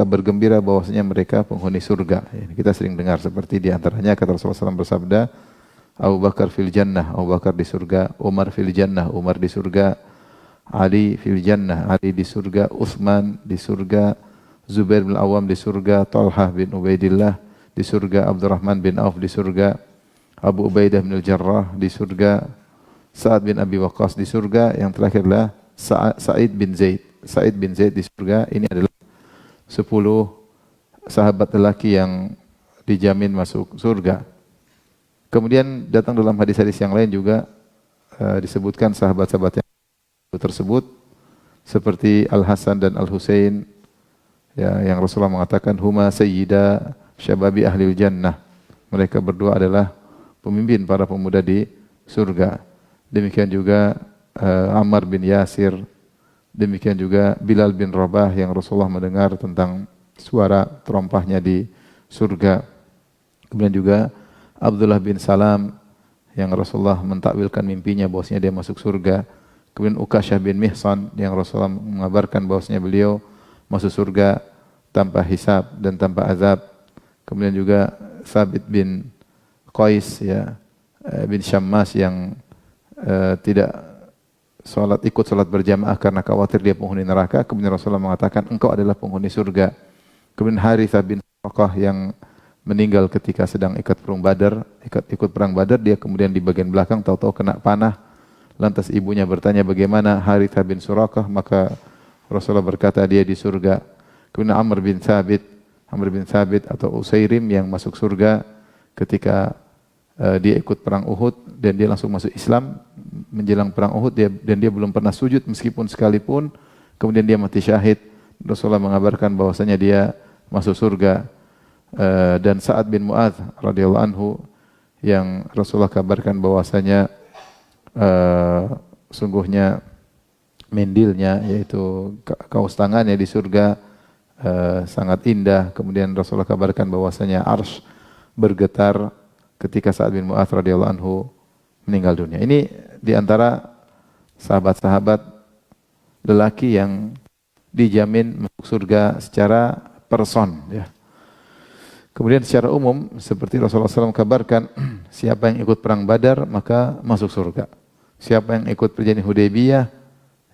bergembira bahwasanya mereka penghuni surga. Ya, kita sering dengar seperti di antaranya kata Rasulullah SAW bersabda, Abu Bakar fil jannah, Abu Bakar di surga, Umar fil jannah, Umar di surga, Ali fil jannah, Ali di surga, Utsman di surga, Zubair bin Awam di surga, Talhah bin Ubaidillah di surga, Abdurrahman bin Auf di surga, Abu Ubaidah bin Al-Jarrah di surga, Sa'ad bin Abi Waqqas di surga, yang terakhir adalah Sa'id bin Zaid. Sa'id bin Zaid di surga. Ini adalah 10 sahabat lelaki yang dijamin masuk surga. Kemudian datang dalam hadis-hadis yang lain juga disebutkan sahabat-sahabat yang tersebut seperti Al-Hasan dan Al-Husain, ya, yang Rasulullah mengatakan huma sayyida syababi ahlil jannah. Mereka berdua adalah pemimpin para pemuda di surga. Demikian juga Ammar bin Yasir, demikian juga Bilal bin Rabah yang Rasulullah mendengar tentang suara terompahnya di surga. Kemudian juga Abdullah bin Salam yang Rasulullah mentakwilkan mimpinya bahwasanya dia masuk surga. Kemudian Ukasyah bin Mihsan yang Rasulullah mengabarkan bahwasanya beliau masuk surga tanpa hisab dan tanpa azab. Kemudian juga Thabit bin Qais, ya, bin Syammas yang tidak ikut salat berjamaah karena khawatir dia penghuni neraka. Kemudian Rasulullah mengatakan engkau adalah penghuni surga. Kemudian Harithah bin Suraqah yang meninggal ketika sedang ikut perang Badar, dia kemudian di bagian belakang tahu-tahu kena panah. Lantas ibunya bertanya bagaimana Harithah bin Suraqah, maka Rasulullah berkata dia di surga. Kemudian Amr bin Thabit atau Usairim yang masuk surga ketika dia ikut perang Uhud dan dia langsung masuk Islam menjelang perang Uhud, dan dia belum pernah sujud meskipun sekalipun. Kemudian dia mati syahid. Rasulullah mengabarkan bahwasanya dia masuk surga. Dan Sa'ad bin Mu'adz radhiyallahu anhu yang Rasulullah kabarkan bahwasanya sungguhnya mendilnya, yaitu kaos tangannya di surga sangat indah. Kemudian Rasulullah kabarkan bahwasanya arsy bergetar ketika Sa'ad bin Mu'adz radhiyallahu anhu meninggal dunia. Ini di antara sahabat-sahabat lelaki yang dijamin masuk surga secara person, ya. Kemudian secara umum seperti Rasulullah SAW kabarkan, siapa yang ikut perang Badar maka masuk surga. Siapa yang ikut perjanjian Hudaybiyah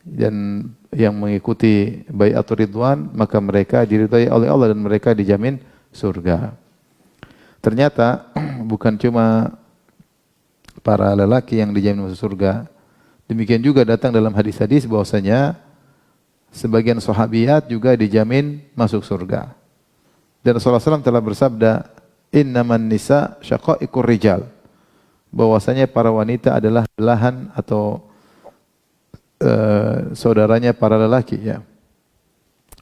dan yang mengikuti Bai'atur Ridwan, maka mereka diridhai oleh Allah dan mereka dijamin surga. Ternyata bukan cuma para lelaki yang dijamin masuk surga. Demikian juga datang dalam hadis-hadis bahwasanya sebagian sahabiyat juga dijamin masuk surga. Dan Rasulullah SAW telah bersabda, innaman nisa syaqaiqur rijal. Bahwasanya para wanita adalah belahan atau saudaranya para lelaki, ya.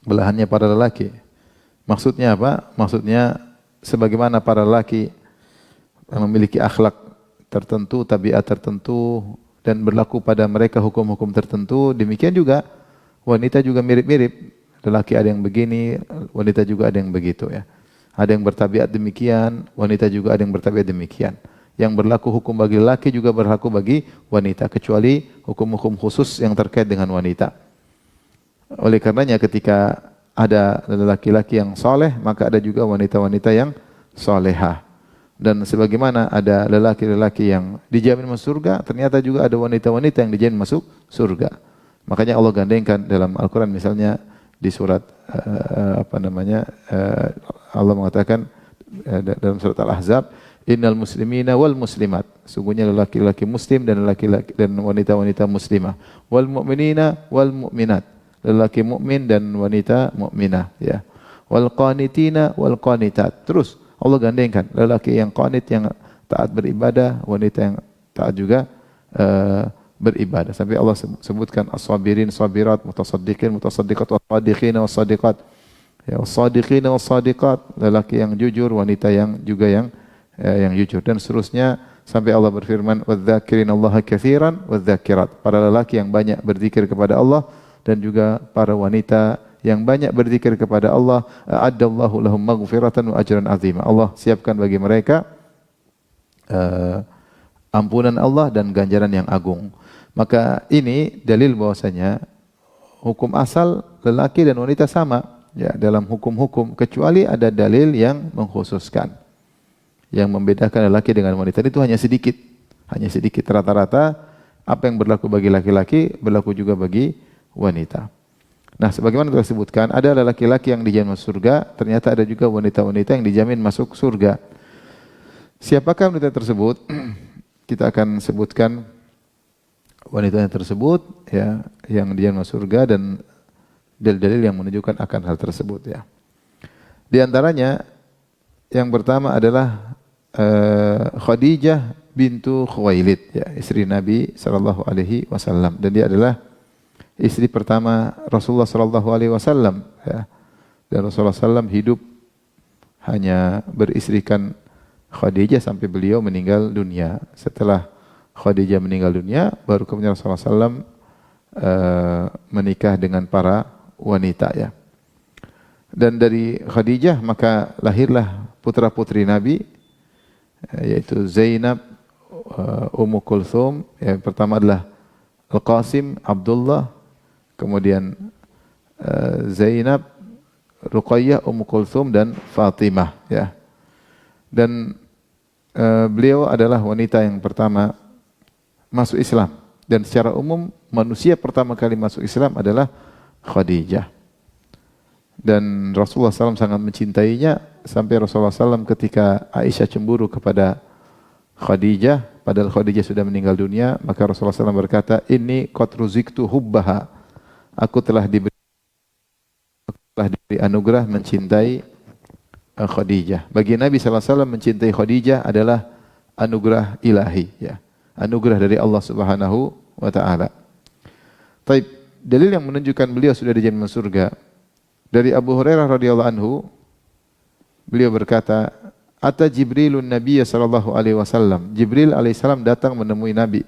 Belahannya para lelaki. Maksudnya apa? Maksudnya sebagaimana para lelaki memiliki akhlak tertentu, tabiat tertentu, dan berlaku pada mereka hukum-hukum tertentu, demikian juga wanita juga mirip-mirip. Lelaki ada yang begini, wanita juga ada yang begitu, ya. Ada yang bertabiat demikian, wanita juga ada yang bertabiat demikian. Yang berlaku hukum bagi lelaki juga berlaku bagi wanita, kecuali hukum-hukum khusus yang terkait dengan wanita. Oleh karenanya ketika ada lelaki-laki yang soleh, maka ada juga wanita-wanita yang solehah. Dan sebagaimana ada lelaki-lelaki yang dijamin masuk surga, ternyata juga ada wanita-wanita yang dijamin masuk surga. Makanya Allah gandengkan dalam Al-Quran, misalnya di surat Allah mengatakan dalam surat Al-Ahzab, innal muslimina wal muslimat, sungguhnya lelaki-lelaki muslim dan lelaki-lelaki dan wanita-wanita muslimah, wal mu'minina wal mu'minat, lelaki mukmin dan wanita mukminah, ya, wal qanitina wal qanitat. Terus Allah gandengkan lelaki yang qanit, yang taat beribadah, wanita yang taat juga beribadah. Sampai Allah sebutkan as-sabirin, sabirat, mutasaddiqin, mutasaddiqat, was-sadiqin, was-sadiqat. Ya, was-sadiqin, was-sadiqat, lelaki yang jujur, wanita yang juga yang jujur, dan seterusnya sampai Allah berfirman, wadz-dzakirinallaha katsiran wadz-dzakirat. Para lelaki yang banyak berzikir kepada Allah dan juga para wanita yang banyak berzikir kepada Allah, a'addallahu lahum maghfiratan wa ajran 'azima. Allah siapkan bagi mereka ampunan Allah dan ganjaran yang agung. Maka ini dalil bahwasanya hukum asal lelaki dan wanita sama. ya dalam hukum-hukum kecuali ada dalil yang mengkhususkan. Yang membedakan laki dengan wanita itu hanya sedikit. Hanya sedikit. Rata-rata apa yang berlaku bagi laki-laki berlaku juga bagi wanita. Nah, sebagaimana telah disebutkan, ada laki-laki yang dijamin masuk surga, ternyata ada juga wanita-wanita yang dijamin masuk surga. Siapakah wanita tersebut? Kita akan sebutkan wanita tersebut ya, yang dijamin masuk surga dan dalil-dalil yang menunjukkan akan hal tersebut ya. Di antaranya yang pertama adalah Khadijah bintu Khuwailid ya, istri Nabi sallallahu alaihi wasallam, dan dia adalah istri pertama Rasulullah sallallahu alaihi wasallam ya. Dan Rasulullah sallam hidup hanya beristrikan Khadijah sampai beliau meninggal dunia. Setelah Khadijah meninggal dunia, baru kemudian Rasulullah sallam menikah dengan para wanita ya. Dan dari Khadijah maka lahirlah putra-putri Nabi, yaitu Zainab, Ummu Kulthum. Yang pertama adalah Al-Qasim, Abdullah, kemudian Zainab, Ruqayyah, Ummu Kulthum dan Fatimah ya. Dan beliau adalah wanita yang pertama masuk Islam, dan secara umum manusia pertama kali masuk Islam adalah Khadijah. Dan Rasulullah SAW sangat mencintainya sampai Rasulullah SAW ketika Aisyah cemburu kepada Khadijah, padahal Khadijah sudah meninggal dunia, maka Rasulullah SAW berkata, "Inni qad ruziktu hubbaha." Aku telah diberi anugerah mencintai Khadijah. Bagi Nabi SAW mencintai Khadijah adalah anugerah ilahi ya. Anugerah dari Allah Subhanahu wa taala. Taib, dalil yang menunjukkan beliau sudah dijamin surga. Dari Abu Hurairah radhiyallahu anhu, beliau berkata, "Ata Jibrilun Nabiyya sallallahu alaihi wasallam." Jibril alaihissalam datang menemui Nabi.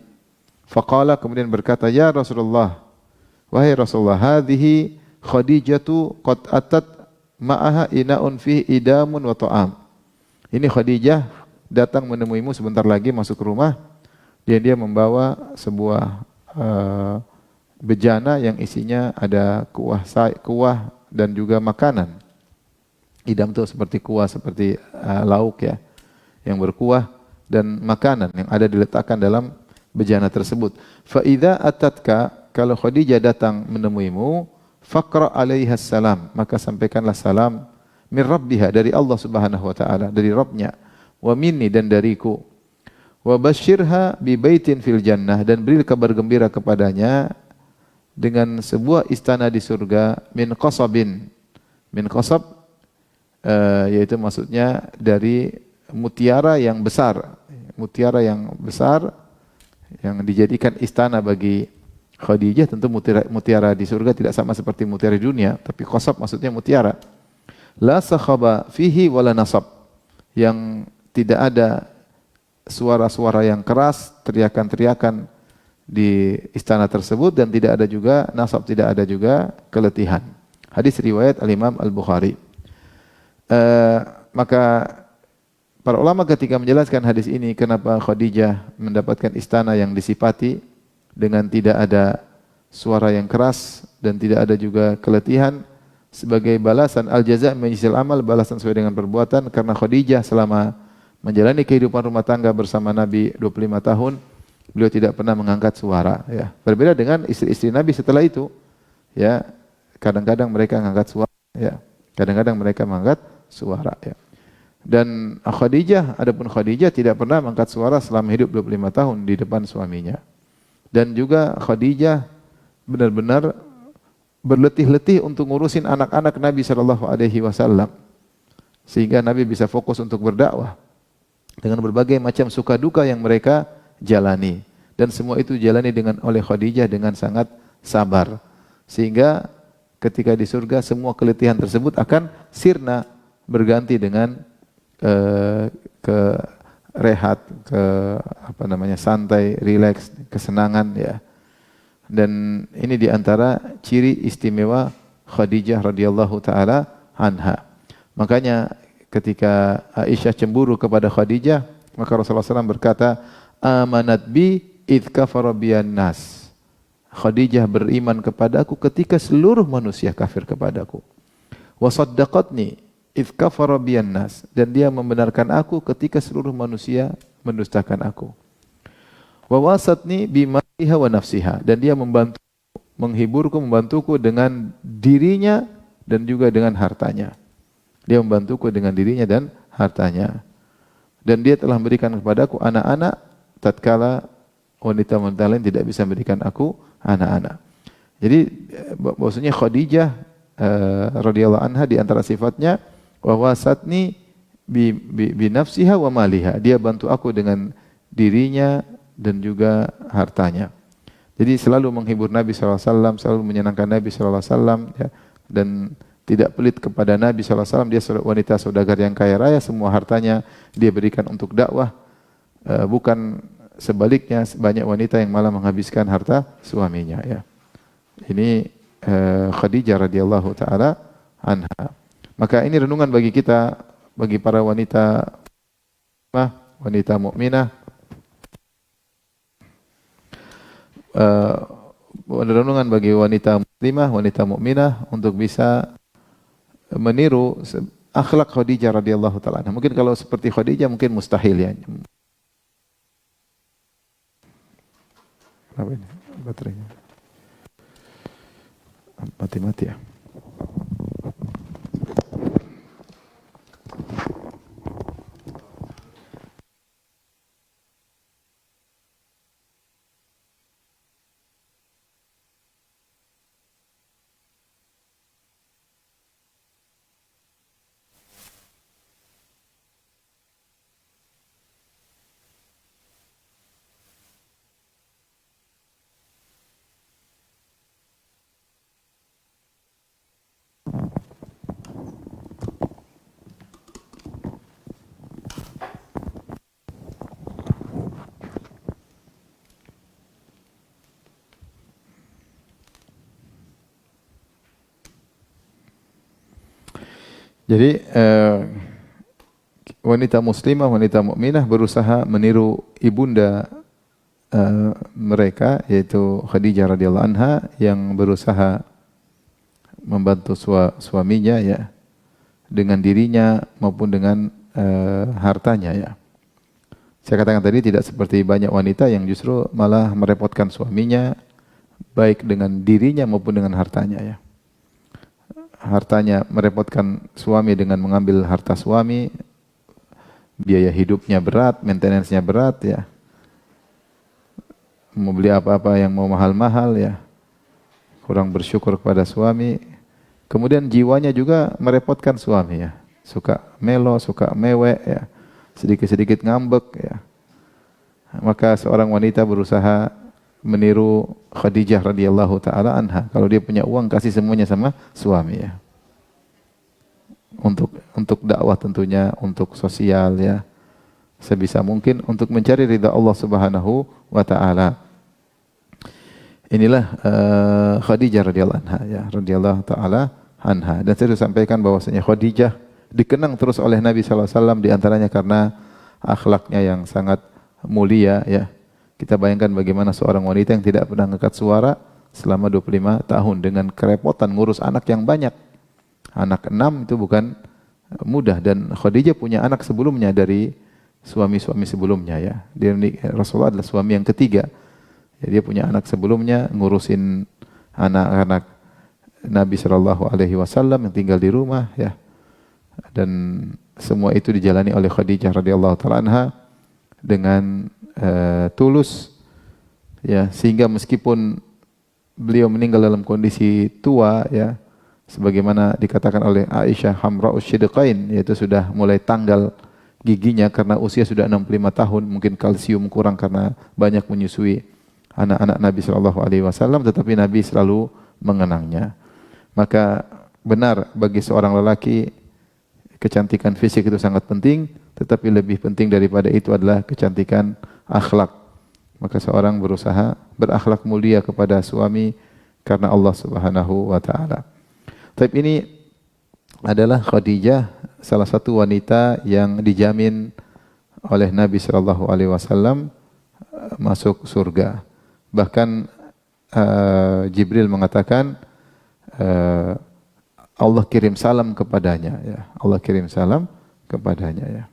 Faqala, kemudian berkata, "Ya Rasulullah, wahai Rasulullah, hadhihi Khadijatu qad atat ma'aha ina'un fihi idamun wa ta'am." Ini Khadijah datang menemuimu sebentar lagi masuk ke rumah, dan dia membawa sebuah bejana yang isinya ada kuah dan juga makanan. Idam itu seperti kuah, seperti lauk ya, yang berkuah dan makanan yang ada diletakkan dalam bejana tersebut. Fa idza atatka, kalau Khadijah datang menemuimu, faqra alaiha salam, maka sampaikanlah salam min rabbiha, dari Allah Subhanahu wa taala, dari Rabbnya, wa minni, dan dariku. Wa basyirha bi baitin fil jannah, dan beri kabar gembira kepadanya dengan sebuah istana di surga, min qasabin. Min qasab yaitu maksudnya dari mutiara yang besar. Mutiara yang besar yang dijadikan istana bagi Khadijah. Tentu mutiara di surga tidak sama seperti mutiara di dunia, tapi qasab maksudnya mutiara. La sakhaba fihi wala nasab, yang tidak ada suara-suara yang keras, teriakan-teriakan di istana tersebut, dan tidak ada juga nasab, tidak ada juga keletihan. Hadis riwayat Al-Imam Al-Bukhari. Maka para ulama ketika menjelaskan hadis ini, kenapa Khadijah mendapatkan istana yang disifati dengan tidak ada suara yang keras dan tidak ada juga keletihan, sebagai balasan al-jaza' min jinsil amal, balasan sesuai dengan perbuatan, karena Khadijah selama menjalani kehidupan rumah tangga bersama Nabi 25 tahun, beliau tidak pernah mengangkat suara ya. Berbeda dengan istri-istri Nabi setelah itu ya, kadang-kadang mereka mengangkat suara ya. Kadang-kadang mereka mengangkat suara ya. Dan adapun Khadijah tidak pernah mengangkat suara selama hidup 25 tahun di depan suaminya. Dan juga Khadijah benar-benar berletih-letih untuk ngurusin anak-anak Nabi sallallahu alaihi wasallam, sehingga Nabi bisa fokus untuk berdakwah dengan berbagai macam suka duka yang mereka jalani, dan semua itu jalani oleh Khadijah dengan sangat sabar, sehingga ketika di surga semua keletihan tersebut akan sirna, berganti dengan santai, rileks, kesenangan ya. Dan ini diantara ciri istimewa Khadijah radhiyallahu taala anha. Makanya ketika Aisyah cemburu kepada Khadijah, maka Rasulullah SAW berkata, "Amanat bi idh kafara biyan nas." Khadijah beriman kepadaku ketika seluruh manusia kafir kepadaku. wa saddaqatni idz kafara biyan nas, dan dia membenarkan aku ketika seluruh manusia mendustakan aku. Wa wasatni bimaliha wa nafsiha, dan dia menghiburku, membantuku dengan dirinya dan juga dengan hartanya. Dia membantuku dengan dirinya dan hartanya. Dan dia telah memberikan kepadaku anak-anak tatkala wanita-wanita lain tidak bisa memberikan aku anak-anak. Jadi maksudnya Khadijah radhiyallahu anha di antara sifatnya wa wasatni bi nafsiha wa maliha. Dia bantu aku dengan dirinya dan juga hartanya. Jadi selalu menghibur Nabi SAW, selalu menyenangkan Nabi SAW, ya, dan tidak pelit kepada Nabi SAW. Dia wanita saudagar yang kaya raya, semua hartanya dia berikan untuk dakwah. Bukan sebaliknya, banyak wanita yang malah menghabiskan harta suaminya. Ya. Ini Khadijah radhiyallahu taala anha. Maka ini renungan bagi kita, bagi para wanita mukminah. Renungan bagi wanita muslimah, wanita mukminah untuk bisa meniru akhlak Khadijah radhiyallahu taala anha. Mungkin kalau seperti Khadijah mungkin mustahil ya. Apa ini? Baterainya mati-mati ya. Jadi wanita muslimah, wanita mukminah berusaha meniru ibunda mereka, yaitu Khadijah radhiyallahu anha yang berusaha membantu suaminya ya, dengan dirinya maupun dengan hartanya ya. Saya katakan tadi tidak seperti banyak wanita yang justru malah merepotkan suaminya baik dengan dirinya maupun dengan hartanya ya. Hartanya merepotkan suami dengan mengambil harta suami, biaya hidupnya berat, maintenance-nya berat ya. Mau beli apa-apa yang mau mahal-mahal ya. Kurang bersyukur kepada suami. Kemudian jiwanya juga merepotkan suami ya. Suka melo, suka mewek ya. Sedikit-sedikit ngambek ya. Maka seorang wanita berusaha meniru Khadijah radhiyallahu taala anha. Kalau dia punya uang kasih semuanya sama suami ya. Untuk dakwah tentunya, untuk sosial ya. Sebisa mungkin untuk mencari ridha Allah Subhanahu wa taala. Inilah Khadijah radhiyallahu anha ya, radhiyallahu taala anha. Dan saya sudah sampaikan bahwasanya Khadijah dikenang terus oleh Nabi sallallahu alaihi wasallam di antaranya karena akhlaknya yang sangat mulia ya. Kita bayangkan bagaimana seorang wanita yang tidak pernah angkat suara selama 25 tahun dengan kerepotan ngurus anak yang banyak. Anak 6 itu bukan mudah, dan Khadijah punya anak sebelumnya dari suami-suami sebelumnya ya. Rasulullah adalah suami yang ketiga. Ya, dia punya anak sebelumnya, ngurusin anak-anak Nabi sallallahu alaihi wasallam yang tinggal di rumah ya. Dan semua itu dijalani oleh Khadijah radhiyallahu taala anha dengan tulus ya, sehingga meskipun beliau meninggal dalam kondisi tua ya, sebagaimana dikatakan oleh Aisyah Hamra'us Shidqain, yaitu sudah mulai tanggal giginya karena usia sudah 65 tahun, mungkin kalsium kurang karena banyak menyusui anak-anak Nabi sallallahu alaihi wasallam, tetapi Nabi selalu mengenangnya. Maka benar bagi seorang lelaki kecantikan fisik itu sangat penting, tetapi lebih penting daripada itu adalah kecantikan akhlak. Maka seorang berusaha berakhlak mulia kepada suami karena Allah Subhanahu wa taala. Tapi ini adalah Khadijah, salah satu wanita yang dijamin oleh Nabi sallallahu alaihi wasallam masuk surga. Bahkan Jibril mengatakan Allah kirim salam kepadanya, ya. Allah kirim salam kepadanya, ya.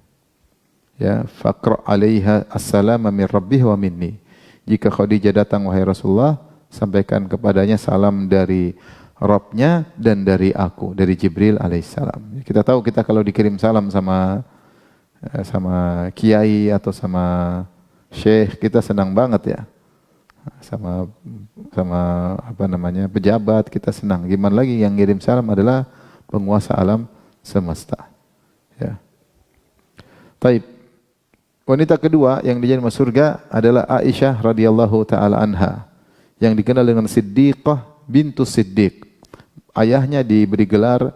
Ya, faqra 'alaiha assalama min rabbih wa minni. Jika Khadijah datang wahai Rasulullah, sampaikan kepadanya salam dari Rabbnya dan dari aku, dari Jibril alaihissalam. Kita tahu kita kalau dikirim salam sama kiai atau sama syekh, kita senang banget ya. Sama apa namanya, pejabat, kita senang. Gimana lagi yang ngirim salam adalah penguasa alam semesta. Ya. Taib. Wanita kedua yang dijamin masuk surga adalah Aisyah radhiyallahu taala anha, yang dikenal dengan Siddiqah bintu Siddiq. Ayahnya diberi gelar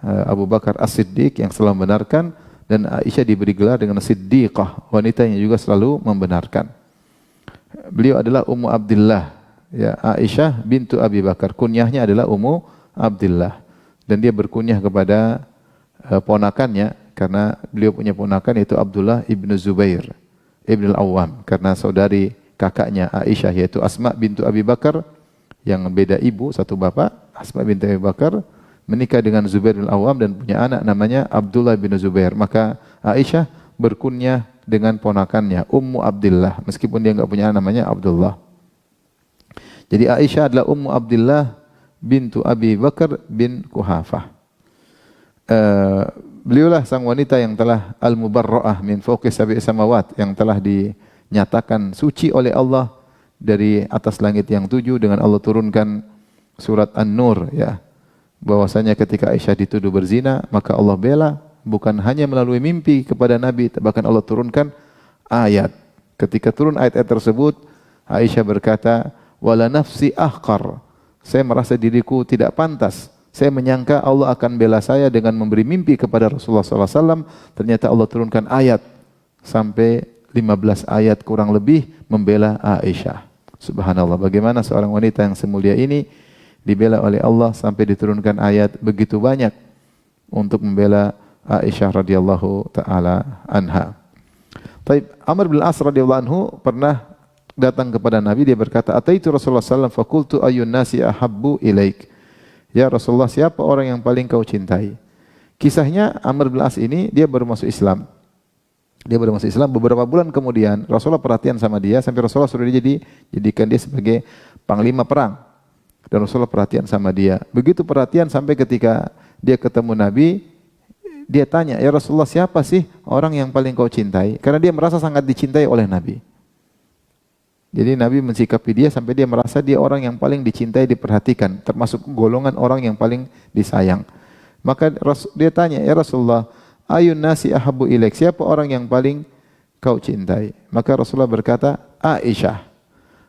Abu Bakar As-Siddiq yang selalu membenarkan, dan Aisyah diberi gelar dengan Siddiqah, wanita yang juga selalu membenarkan. Beliau adalah Ummu Abdillah, ya, Aisyah bintu Abi Bakar. Kunyahnya adalah Ummu Abdillah, dan dia berkunyah kepada ponakannya karena beliau punya ponakan yaitu Abdullah ibnu Zubair ibn al-Awwam, karena saudari kakaknya Aisyah yaitu Asma bintu Abi Bakar yang beda ibu satu bapak. Asma bintu Abi Bakar menikah dengan Zubair bin al-Awwam dan punya anak namanya Abdullah bin Zubair. Maka Aisyah berkunyah dengan ponakannya Ummu Abdillah meskipun dia enggak punya anak namanya Abdullah. Jadi Aisyah adalah Ummu Abdillah bintu Abi Bakar bin Kuhafah. Beliaulah sang wanita yang telah al-mubarra'ah min fawqi sab'i samawat, yang telah dinyatakan suci oleh Allah dari atas langit yang 7 dengan Allah turunkan surat An-Nur, ya. Bahwasanya ketika Aisyah dituduh berzina, maka Allah bela bukan hanya melalui mimpi kepada Nabi, bahkan Allah turunkan ayat. Ketika turun ayat-ayat tersebut, Aisyah berkata, "Wala nafsi ahqar." Saya merasa diriku tidak pantas. Saya menyangka Allah akan bela saya dengan memberi mimpi kepada Rasulullah SAW. Ternyata Allah turunkan ayat sampai 15 ayat kurang lebih membela Aisyah. Subhanallah, bagaimana seorang wanita yang semulia ini dibela oleh Allah sampai diturunkan ayat begitu banyak untuk membela Aisyah radhiyallahu taala anha. Taib, Amr bin As radhiyallahu anhu pernah datang kepada Nabi, dia berkata, "Ataitu Rasulullah sallallahu alaihi wasallam faqultu ayyun nasi ahabbu ilaik?" Ya Rasulullah, siapa orang yang paling kau cintai? Kisahnya Amr bin As ini dia baru masuk Islam. Dia baru masuk Islam, beberapa bulan kemudian Rasulullah perhatian sama dia sampai Rasulullah suruh dia jadikan dia sebagai panglima perang. Dan Rasulullah perhatian sama dia. Begitu perhatian sampai ketika dia ketemu Nabi, dia tanya, "Ya Rasulullah, siapa sih orang yang paling kau cintai?" Karena dia merasa sangat dicintai oleh Nabi. Jadi Nabi mensikapi dia sampai dia merasa dia orang yang paling dicintai, diperhatikan, termasuk golongan orang yang paling disayang. Maka dia tanya, "Ya Rasulullah, ayun nasi ahabbu ilaik?" Siapa orang yang paling kau cintai? Maka Rasulullah berkata, "Aisyah."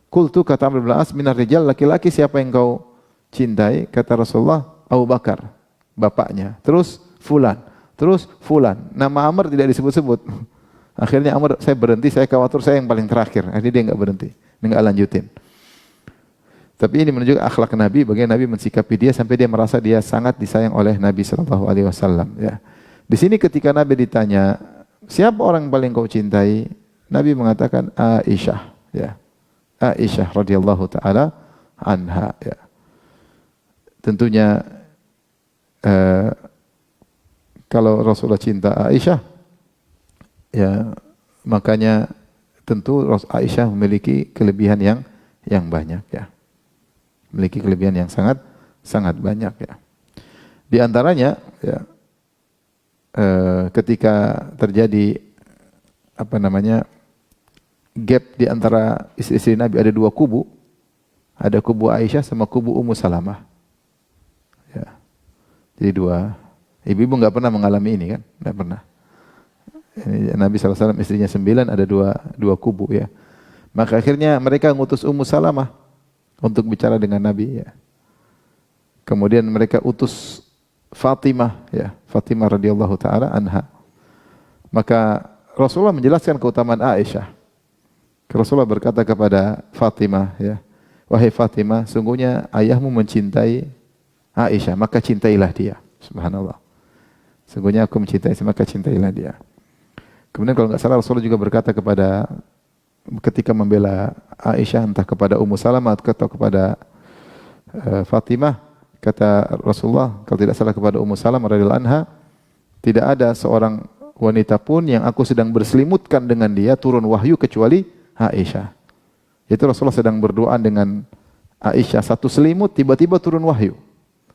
Qultu, kata Amr bin As, "Minar rijal?" Laki-laki siapa yang kau cintai? Kata Rasulullah, Abu Bakar, bapaknya. Terus fulan, terus fulan. Nama Amr tidak disebut-sebut. Akhirnya Amr, saya berhenti, saya khawatir saya yang paling terakhir. Akhirnya dia enggak berhenti, enggak lanjutin. Tapi ini menunjukkan akhlak Nabi, bagaimana Nabi mensikapi dia sampai dia merasa dia sangat disayang oleh Nabi sallallahu alaihi wasallam, ya. Di sini ketika Nabi ditanya, "Siapa orang yang paling kau cintai?" Nabi mengatakan Aisyah, ya. Aisyah radhiyallahu taala anha, ya. Tentunya kalau Rasulullah cinta Aisyah, ya, makanya tentu Aisyah memiliki kelebihan yang banyak, ya. Memiliki kelebihan yang sangat banyak, ya. Di antaranya, ya, ketika terjadi apa namanya gap di antara istri-istri Nabi, ada dua kubu. Ada kubu Aisyah sama kubu Ummu Salamah. Ya. Jadi dua ibu-ibu enggak pernah mengalami ini kan? Enggak pernah. Nabi SAW istrinya 9, ada dua kubu, ya. Maka akhirnya mereka ngutus Ummu Salamah untuk bicara dengan Nabi, ya. Kemudian mereka utus Fatimah, ya, Fatimah radhiyallahu taala anha. Maka Rasulullah menjelaskan keutamaan Aisyah. Rasulullah berkata kepada Fatimah, ya, "Wahai Fatimah, sungguhnya ayahmu mencintai Aisyah, maka cintailah dia." Subhanallah. Sungguhnya aku mencintai, maka cintailah dia. Kemudian kalau enggak salah Rasulullah juga berkata ketika membela Aisyah, entah kepada Ummu Salamah atau kepada Fatimah, kata Rasulullah kalau tidak salah kepada Ummu Salamah radhiyallahu anha, tidak ada seorang wanita pun yang aku sedang berselimutkan dengan dia turun wahyu kecuali Aisyah. Itu Rasulullah sedang berdoa dengan Aisyah, satu selimut tiba-tiba turun wahyu.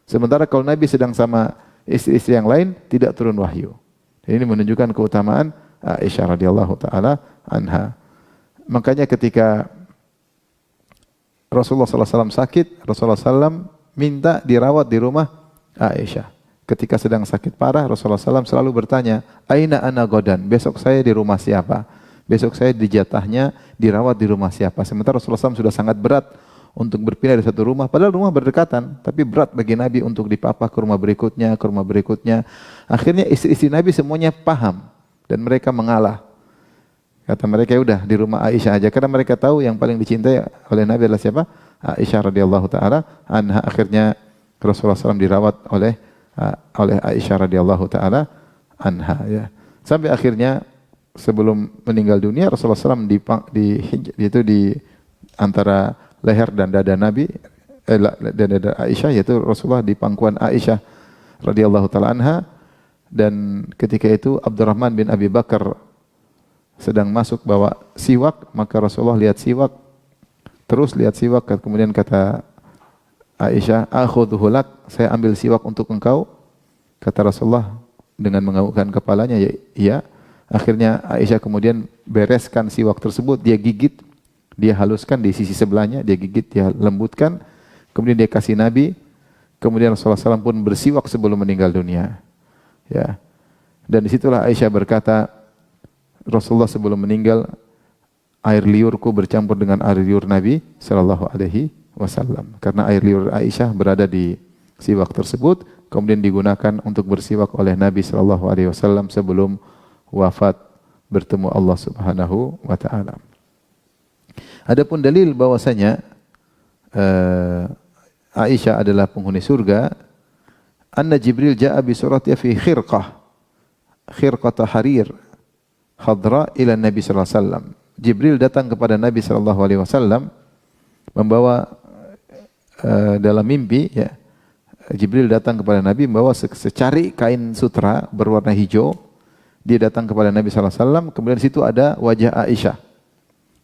Sementara kalau Nabi sedang sama istri-istri yang lain tidak turun wahyu. Ini menunjukkan keutamaan Aisyah radhiyallahu taala anha. Makanya ketika Rasulullah SAW sakit, Rasulullah SAW minta dirawat di rumah Aisyah. Ketika sedang sakit parah, Rasulullah SAW selalu bertanya, Aina ana godan? Besok saya di rumah siapa? Besok saya dijatahnya dirawat di rumah siapa? Sementara Rasulullah SAW sudah sangat berat untuk berpindah dari satu rumah, padahal rumah berdekatan, tapi berat bagi Nabi untuk dipapah ke rumah berikutnya, ke rumah berikutnya. Akhirnya istri-istri Nabi semuanya paham dan mereka mengalah. Kata mereka, ya udah di rumah Aisyah aja, karena mereka tahu yang paling dicintai oleh Nabi adalah siapa? Aisyah radhiyallahu taala anha. Akhirnya Rasulullah SAW dirawat oleh Aisyah radhiyallahu taala anha, ya. Sampai akhirnya sebelum meninggal dunia Rasulullah SAW di antara leher dan dada Nabi dan dada Aisyah, yaitu Rasulullah di pangkuan Aisyah radhiyallahu taala anha. Dan ketika itu Abdurrahman bin Abi Bakar sedang masuk bawa siwak, maka Rasulullah lihat siwak, terus lihat siwak, kemudian kata Aisyah, akhudhuhu lak, saya ambil siwak untuk engkau. Kata Rasulullah dengan menganggukkan kepalanya, ya iya. Akhirnya Aisyah kemudian bereskan siwak tersebut, dia gigit, dia haluskan di sisi sebelahnya, dia gigit, dia lembutkan, kemudian dia kasih Nabi. Kemudian Rasulullah SAW pun bersiwak sebelum meninggal dunia. Ya. Dan disitulah Aisyah berkata, Rasulullah sebelum meninggal, air liurku bercampur dengan air liur Nabi sallallahu alaihi wasallam. Karena air liur Aisyah berada di siwak tersebut, kemudian digunakan untuk bersiwak oleh Nabi sallallahu alaihi wasallam sebelum wafat bertemu Allah Subhanahu wa taala. Adapun dalil bahwasanya Aisyah adalah penghuni surga, anna Jibril jaa bi suratiha fi khirqata harir khadra ila Nabi sallallahu alaihi wasallam. Jibril datang kepada Nabi sallallahu alaihi wasallam membawa dalam mimpi, ya. Jibril datang kepada Nabi membawa secari kain sutra berwarna hijau. Dia datang kepada Nabi sallallahu alaihi wasallam, kemudian di situ ada wajah Aisyah.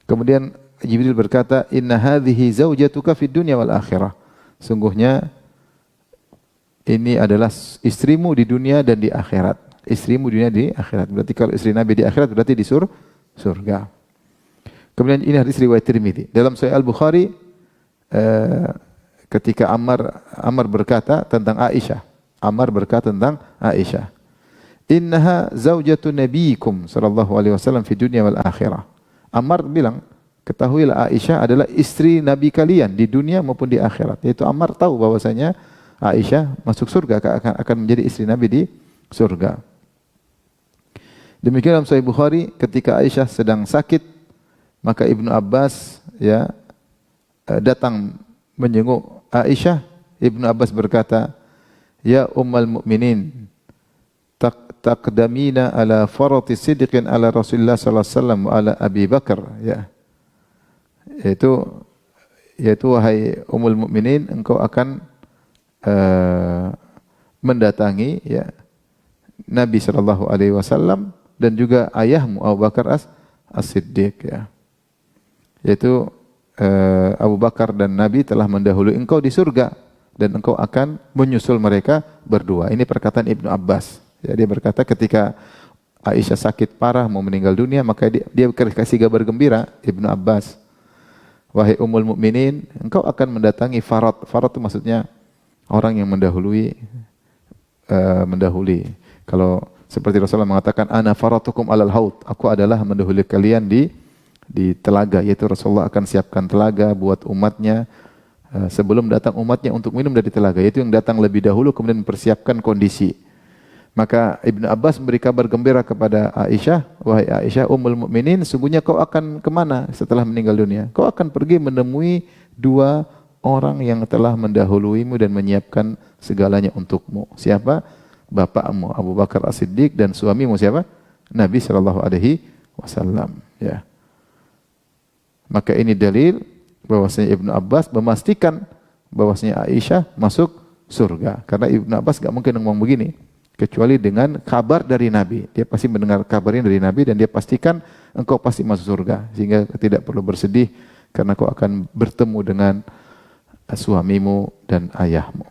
Kemudian Jibril berkata, "Inna hadhihi zaujatuka fid dunya wal akhirah." Sungguhnya ini adalah istrimu di dunia dan di akhirat. Istrimu di dunia di akhirat. Berarti kalau istri Nabi di akhirat berarti di surga. Kemudian ini hadis riwayat Tirmidzi. Dalam Sahih Al-Bukhari ketika Ammar berkata tentang Aisyah. Ammar berkata tentang Aisyah, "Innaha zaujatu nabiyikum sallallahu alaihi wasallam fi dunya wal akhirah." Ammar bilang, ketahuilah Aisyah adalah istri Nabi kalian di dunia maupun di akhirat. Yaitu Ammar tahu bahwasanya Aisyah masuk surga, akan menjadi istri Nabi di surga. Demikian dalam Sahih Bukhari ketika Aisyah sedang sakit, maka Ibnu Abbas datang menjenguk Aisyah. Ibnu Abbas berkata, "Ya Ummul Mukminin, taqdamina ala farati sidqin ala Rasulullah sallallahu alaihi wasallam wa ala Abi Bakar." Ya. Yaitu wahai Ummul Mukminin, engkau akan mendatangi, ya, Nabi sallallahu alaihi wasallam dan juga ayahmu Abu Bakar As-Siddiq, ya. Yaitu Abu Bakar dan Nabi telah mendahului engkau di surga dan engkau akan menyusul mereka berdua. Ini perkataan Ibnu Abbas. Ya, dia berkata ketika Aisyah sakit parah mau meninggal dunia, maka dia kasih kabar gembira, Ibnu Abbas, wahai Ummul Mukminin, engkau akan mendatangi farat. Farat itu maksudnya orang yang mendahului. Kalau seperti Rasulullah mengatakan, ana faratukum alal haud, aku adalah mendahului kalian di telaga, yaitu Rasulullah akan siapkan telaga buat umatnya sebelum datang umatnya untuk minum dari telaga, yaitu yang datang lebih dahulu kemudian mempersiapkan kondisi. Maka Ibnu Abbas memberi kabar gembira kepada Aisyah, wahai Aisyah Ummul Mukminin, sungguhnya kau akan kemana setelah meninggal dunia? Kau akan pergi menemui dua orang yang telah mendahuluimu dan menyiapkan segalanya untukmu. Siapa? Bapakmu Abu Bakar As-Siddiq dan suamimu siapa? Nabi sallallahu alaihi wasallam, ya. Maka ini dalil bahwasanya Ibnu Abbas memastikan bahwasanya Aisyah masuk surga. Karena Ibnu Abbas gak mungkin ngomong begini kecuali dengan kabar dari Nabi. Dia pasti mendengar kabarnya dari Nabi dan dia pastikan engkau pasti masuk surga, sehingga tidak perlu bersedih karena kau akan bertemu dengan suamimu dan ayahmu.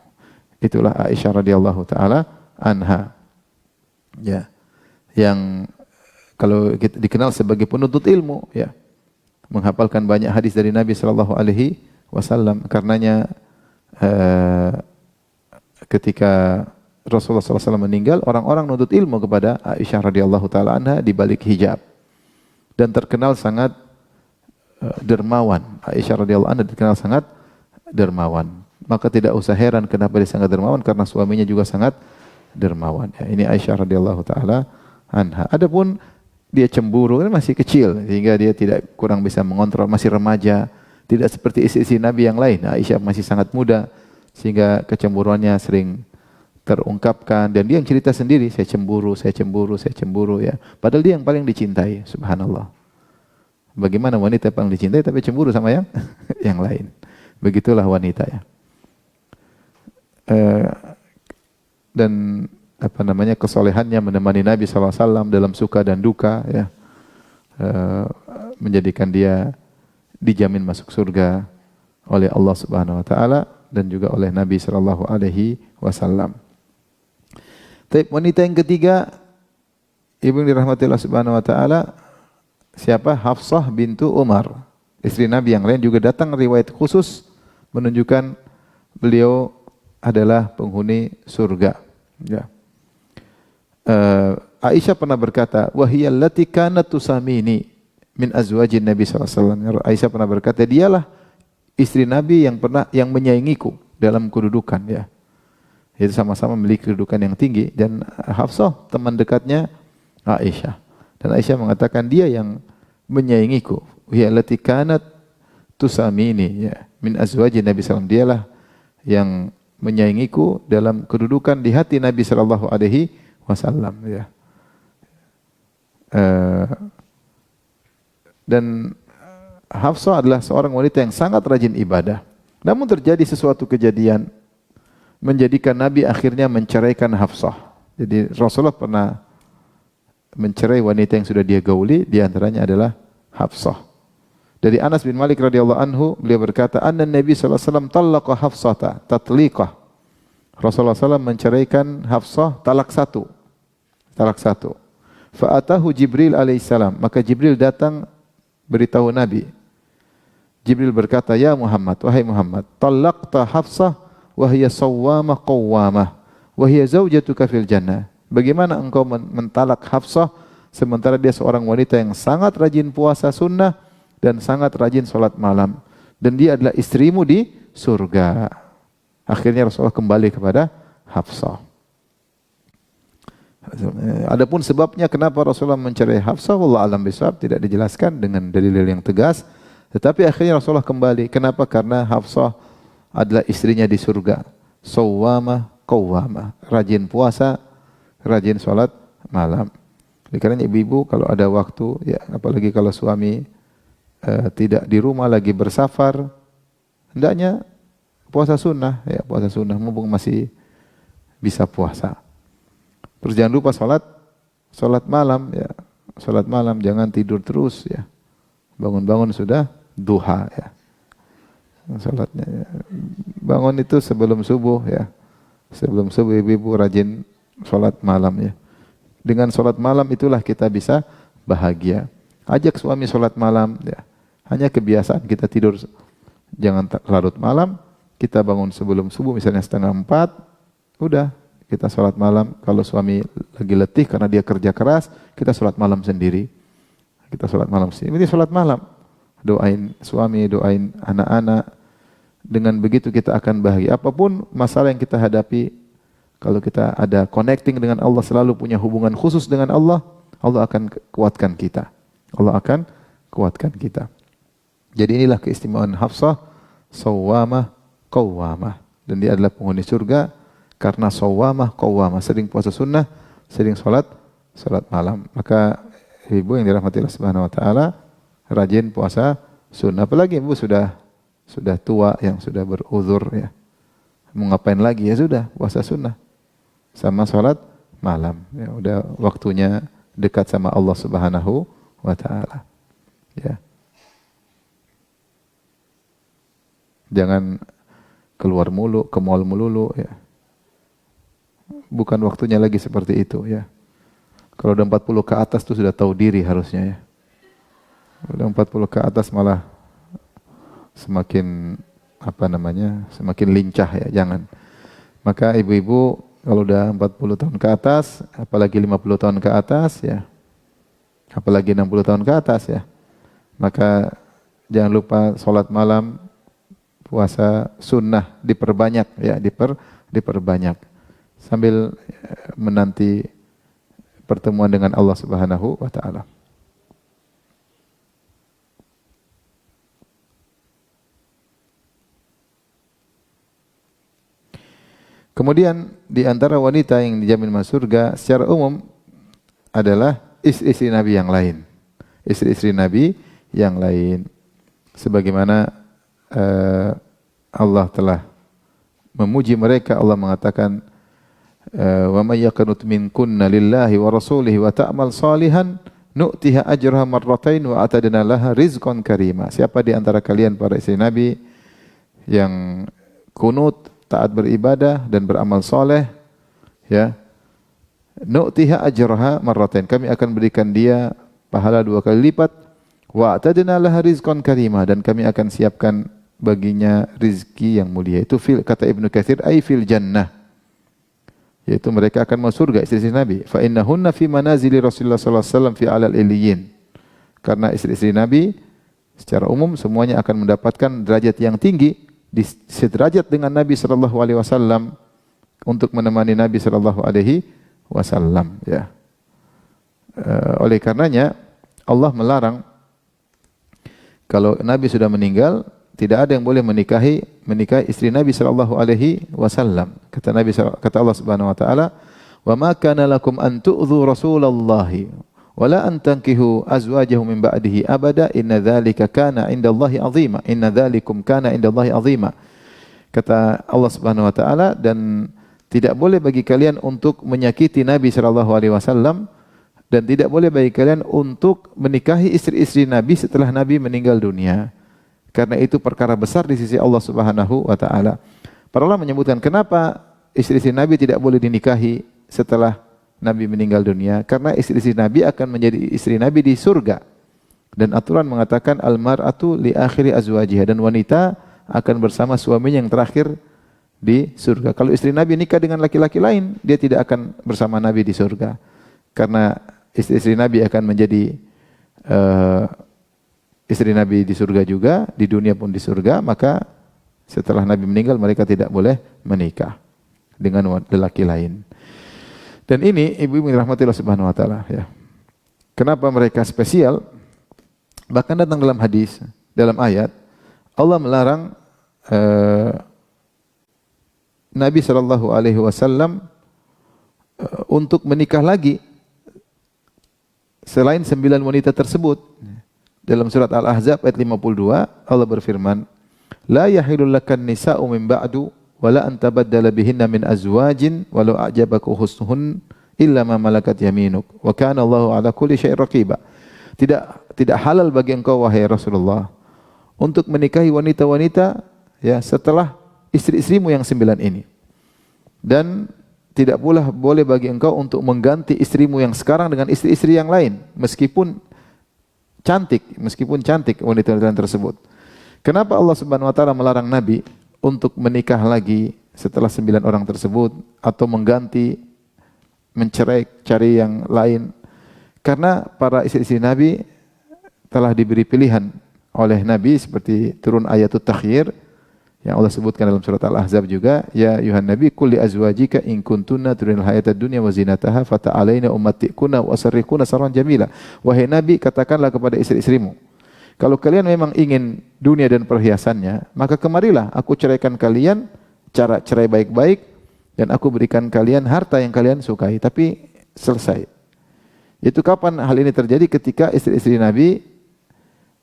Itulah Aisyah radhiyallahu taala anha. Ya. Yang kalau kita dikenal sebagai penuntut ilmu, ya. Menghafalkan banyak hadis dari Nabi sallallahu alaihi wasallam. Karenanya ketika Rasulullah SAW meninggal, orang-orang menuntut ilmu kepada Aisyah radhiyallahu taala anha di balik hijab. Dan terkenal sangat dermawan. Aisyah radhiyallahu anha dikenal sangat dermawan. Maka tidak usah heran kenapa dia sangat dermawan, karena suaminya juga sangat dermawan. Ya, ini Aisyah radhiyallahu taala anha. Adapun dia cemburu, kan masih kecil sehingga dia tidak kurang bisa mengontrol, masih remaja, tidak seperti istri-istri Nabi yang lain. Aisyah masih sangat muda sehingga kecemburuannya sering terungkapkan dan dia yang cerita sendiri, saya cemburu, saya cemburu, saya cemburu, ya. Padahal dia yang paling dicintai, subhanallah. Bagaimana wanita paling dicintai tapi cemburu sama yang yang lain. Begitulah wanita, ya. Dan apa namanya, kesolehannya menemani Nabi SAW dalam suka dan duka, ya, menjadikan dia dijamin masuk surga oleh Allah Subhanahu Wa Taala dan juga oleh Nabi Sallallahu Alaihi Wasallam. Tapi wanita yang ketiga, ibu yang dirahmati Allah Subhanahu Wa Taala, siapa? Hafsah bintu Umar, istri Nabi yang lain juga datang riwayat khusus menunjukkan beliau adalah penghuni surga. Ya. Aisyah pernah berkata, wahiyallati kanat tusamini min azwajin Nabi SAW. Aisyah pernah berkata, dialah istri Nabi yang menyaingiku dalam kedudukan, ya. Itu sama-sama memiliki kedudukan yang tinggi, dan Hafsah teman dekatnya Aisyah. Dan Aisyah mengatakan dia yang menyaingiku. Wahiyallati kanat tusamini, ya, min azwajin Nabi SAW. Dialah yang menyaingiku dalam kedudukan di hati Nabi sallallahu alaihi wasallam, ya. Dan Hafsah adalah seorang wanita yang sangat rajin ibadah. Namun terjadi sesuatu kejadian menjadikan Nabi akhirnya menceraikan Hafsah. Jadi Rasulullah pernah mencerai wanita yang sudah dia gauli, di antaranya adalah Hafsah. Dari Anas bin Malik radhiyallahu anhu, beliau berkata, "Anna Nabi sallallahu alaihi wasallam talaqa Hafsata tatliqah." Rasulullah SAW menceraikan Hafsah talak satu. Talak satu. Fa'atahu Jibril alaihissalam. Maka Jibril datang beritahu Nabi. Jibril berkata, "Ya Muhammad, wahai Muhammad, talaqta Hafsah wa hiya sawwamah qawwamah wa hiya zaujatuka fil jannah." Bagaimana engkau mentalak Hafsah sementara dia seorang wanita yang sangat rajin puasa sunnah dan sangat rajin salat malam, dan dia adalah istrimu di surga. Akhirnya Rasulullah kembali kepada Hafsah. Adapun sebabnya kenapa Rasulullah mencerai Hafsah, wallahu a'lam bishawab, tidak dijelaskan dengan dalil yang tegas. Tetapi akhirnya Rasulullah kembali. Kenapa? Karena Hafsah adalah istrinya di surga. Sawwamah qawwamah, rajin puasa, rajin salat malam. Karena ibu-ibu kalau ada waktu, ya, apalagi kalau suami tidak di rumah lagi bersafar, hendaknya puasa sunnah, ya, puasa sunnah mumpung masih bisa puasa. Terus jangan lupa salat malam, ya. Salat malam, jangan tidur terus, ya. Bangun-bangun sudah duha, ya. Salatnya, ya. Bangun itu sebelum subuh, ya. Sebelum subuh ibu-ibu rajin salat malam, ya. Dengan salat malam itulah kita bisa bahagia. Ajak suami salat malam, ya. Hanya kebiasaan kita tidur jangan larut malam. Kita bangun sebelum subuh, misalnya 3:30, udah kita salat malam. Kalau suami lagi letih karena dia kerja keras, kita salat malam sendiri. Kita salat malam sendiri. Ini salat malam. Doain suami, doain anak-anak. Dengan begitu kita akan bahagia. Apapun masalah yang kita hadapi, kalau kita ada connecting dengan Allah, selalu punya hubungan khusus dengan Allah, Allah akan kuatkan kita. Allah akan kuatkan kita. Jadi inilah keistimewaan Hafsah, sawwamah qawwamah, dan dia adalah penghuni surga karena sawwamah qawwamah, sering puasa sunnah, sering salat malam. Maka ibu yang dirahmati Allah Subhanahu wa taala, rajin puasa sunnah. Apalagi ibu sudah tua yang sudah beruzur, ya. Mau ngapain lagi? Ya sudah, puasa sunnah sama sholat malam. Ya udah waktunya dekat sama Allah Subhanahu wa taala. Ya. Jangan keluar mulu, ke mall melulu ya. Bukan waktunya lagi seperti itu ya. Kalau udah 40 ke atas tuh sudah tahu diri harusnya ya. Udah 40 ke atas malah semakin semakin lincah ya, jangan. Maka ibu-ibu kalau udah 40 tahun ke atas, apalagi 50 tahun ke atas ya, apalagi 60 tahun ke atas ya, maka jangan lupa sholat malam, puasa sunnah diperbanyak ya, diperbanyak sambil menanti pertemuan dengan Allah Subhanahu wa taala. Kemudian di antara wanita yang dijamin masuk surga secara umum adalah istri-istri Nabi yang lain. Istri-istri Nabi yang lain. Sebagaimana Allah telah memuji mereka, Allah mengatakan wa may yaqnut minkunna lillahi wa rasulihi wa ta'mal salihan nu'tiha ajraha marratain wa atadna laha rizqan karima. Siapa di antara kalian para istri Nabi yang kunut, taat beribadah dan beramal soleh, ya, nu'tiha ajraha marratain, kami akan berikan dia pahala 2 kali lipat, wa atadna laha rizqan karima, dan kami akan siapkan baginya rizki yang mulia. Itu kata Ibnu Katsir ai fil jannah, yaitu mereka akan masuk surga istri-istri Nabi. Fa innahunna fi manazili Rasulullah sallallahu alaihi wasallam fi alal illiyin. Karena istri-istri Nabi secara umum semuanya akan mendapatkan derajat yang tinggi, di sederajat dengan Nabi sallallahu alaihi wasallam, untuk menemani Nabi sallallahu alaihi wasallam ya. Oleh karenanya Allah melarang kalau Nabi sudah meninggal tidak ada yang boleh menikahi istri Nabi sallallahu alaihi wasallam. Kata Allah Subhanahu wa taala, "Wa ma kana lakum an tu'dhu Rasulallahi wala an tankihu azwajahu min ba'dihi abada inna dzalika kana 'indallahi 'azima inna dzalikum kana 'indallahi 'azima." Kata Allah Subhanahu wa taala, dan tidak boleh bagi kalian untuk menyakiti Nabi sallallahu alaihi wasallam, dan tidak boleh bagi kalian untuk menikahi istri-istri Nabi setelah Nabi meninggal dunia, karena itu perkara besar di sisi Allah Subhanahu wa taala. Para ulama menyebutkan kenapa istri-istri Nabi tidak boleh dinikahi setelah Nabi meninggal dunia, karena istri-istri Nabi akan menjadi istri Nabi di surga. Dan aturan mengatakan al-mar'atu li akhiri azwajiha, dan wanita akan bersama suaminya yang terakhir di surga. Kalau istri Nabi nikah dengan laki-laki lain, dia tidak akan bersama Nabi di surga. Karena istri-istri Nabi akan menjadi istri Nabi di surga juga, di dunia pun di surga, maka setelah Nabi meninggal mereka tidak boleh menikah dengan lelaki lain. Dan ini ibu-ibu rahmati Allah Subhanahu wa taala ya. Kenapa mereka spesial? Bahkan datang dalam hadis, dalam ayat Allah melarang Nabi sallallahu alaihi wasallam untuk menikah lagi selain 9 wanita tersebut. Dalam surat Al-Ahzab ayat 52 Allah berfirman, "La yahilul lakan nisa'u min ba'du wala an tabaddala bihinna min azwajin walau a'jabaka husnuhun illa ma malakat yaminuk wa kana Allahu ala kulli syai'in raqiba." Tidak halal bagi engkau wahai Rasulullah untuk menikahi wanita-wanita ya setelah istri-istrimu yang 9 ini. Dan tidak pula boleh bagi engkau untuk mengganti istrimu yang sekarang dengan istri-istri yang lain meskipun cantik wanita-wanita tersebut. Kenapa Allah Subhanahu wa taala melarang Nabi untuk menikah lagi setelah 9 orang tersebut atau mengganti, mencerai, cari yang lain? Karena para istri-istri Nabi telah diberi pilihan oleh Nabi, seperti turun ayatut takhyir yang Allah sebutkan dalam surat Al-Ahzab juga, ya ayuhan nabi qul li azwajika in kuntunna turidul hayatad dunya wa zinataha fata'alaina ummatikunna wa asrikuna sarran jamila. Wahai Nabi, katakanlah kepada istri-istrimu, kalau kalian memang ingin dunia dan perhiasannya, maka kemarilah aku ceraikan kalian, cara cerai baik-baik, dan aku berikan kalian harta yang kalian sukai. Tapi selesai. Itu kapan hal ini terjadi? Ketika istri-istri Nabi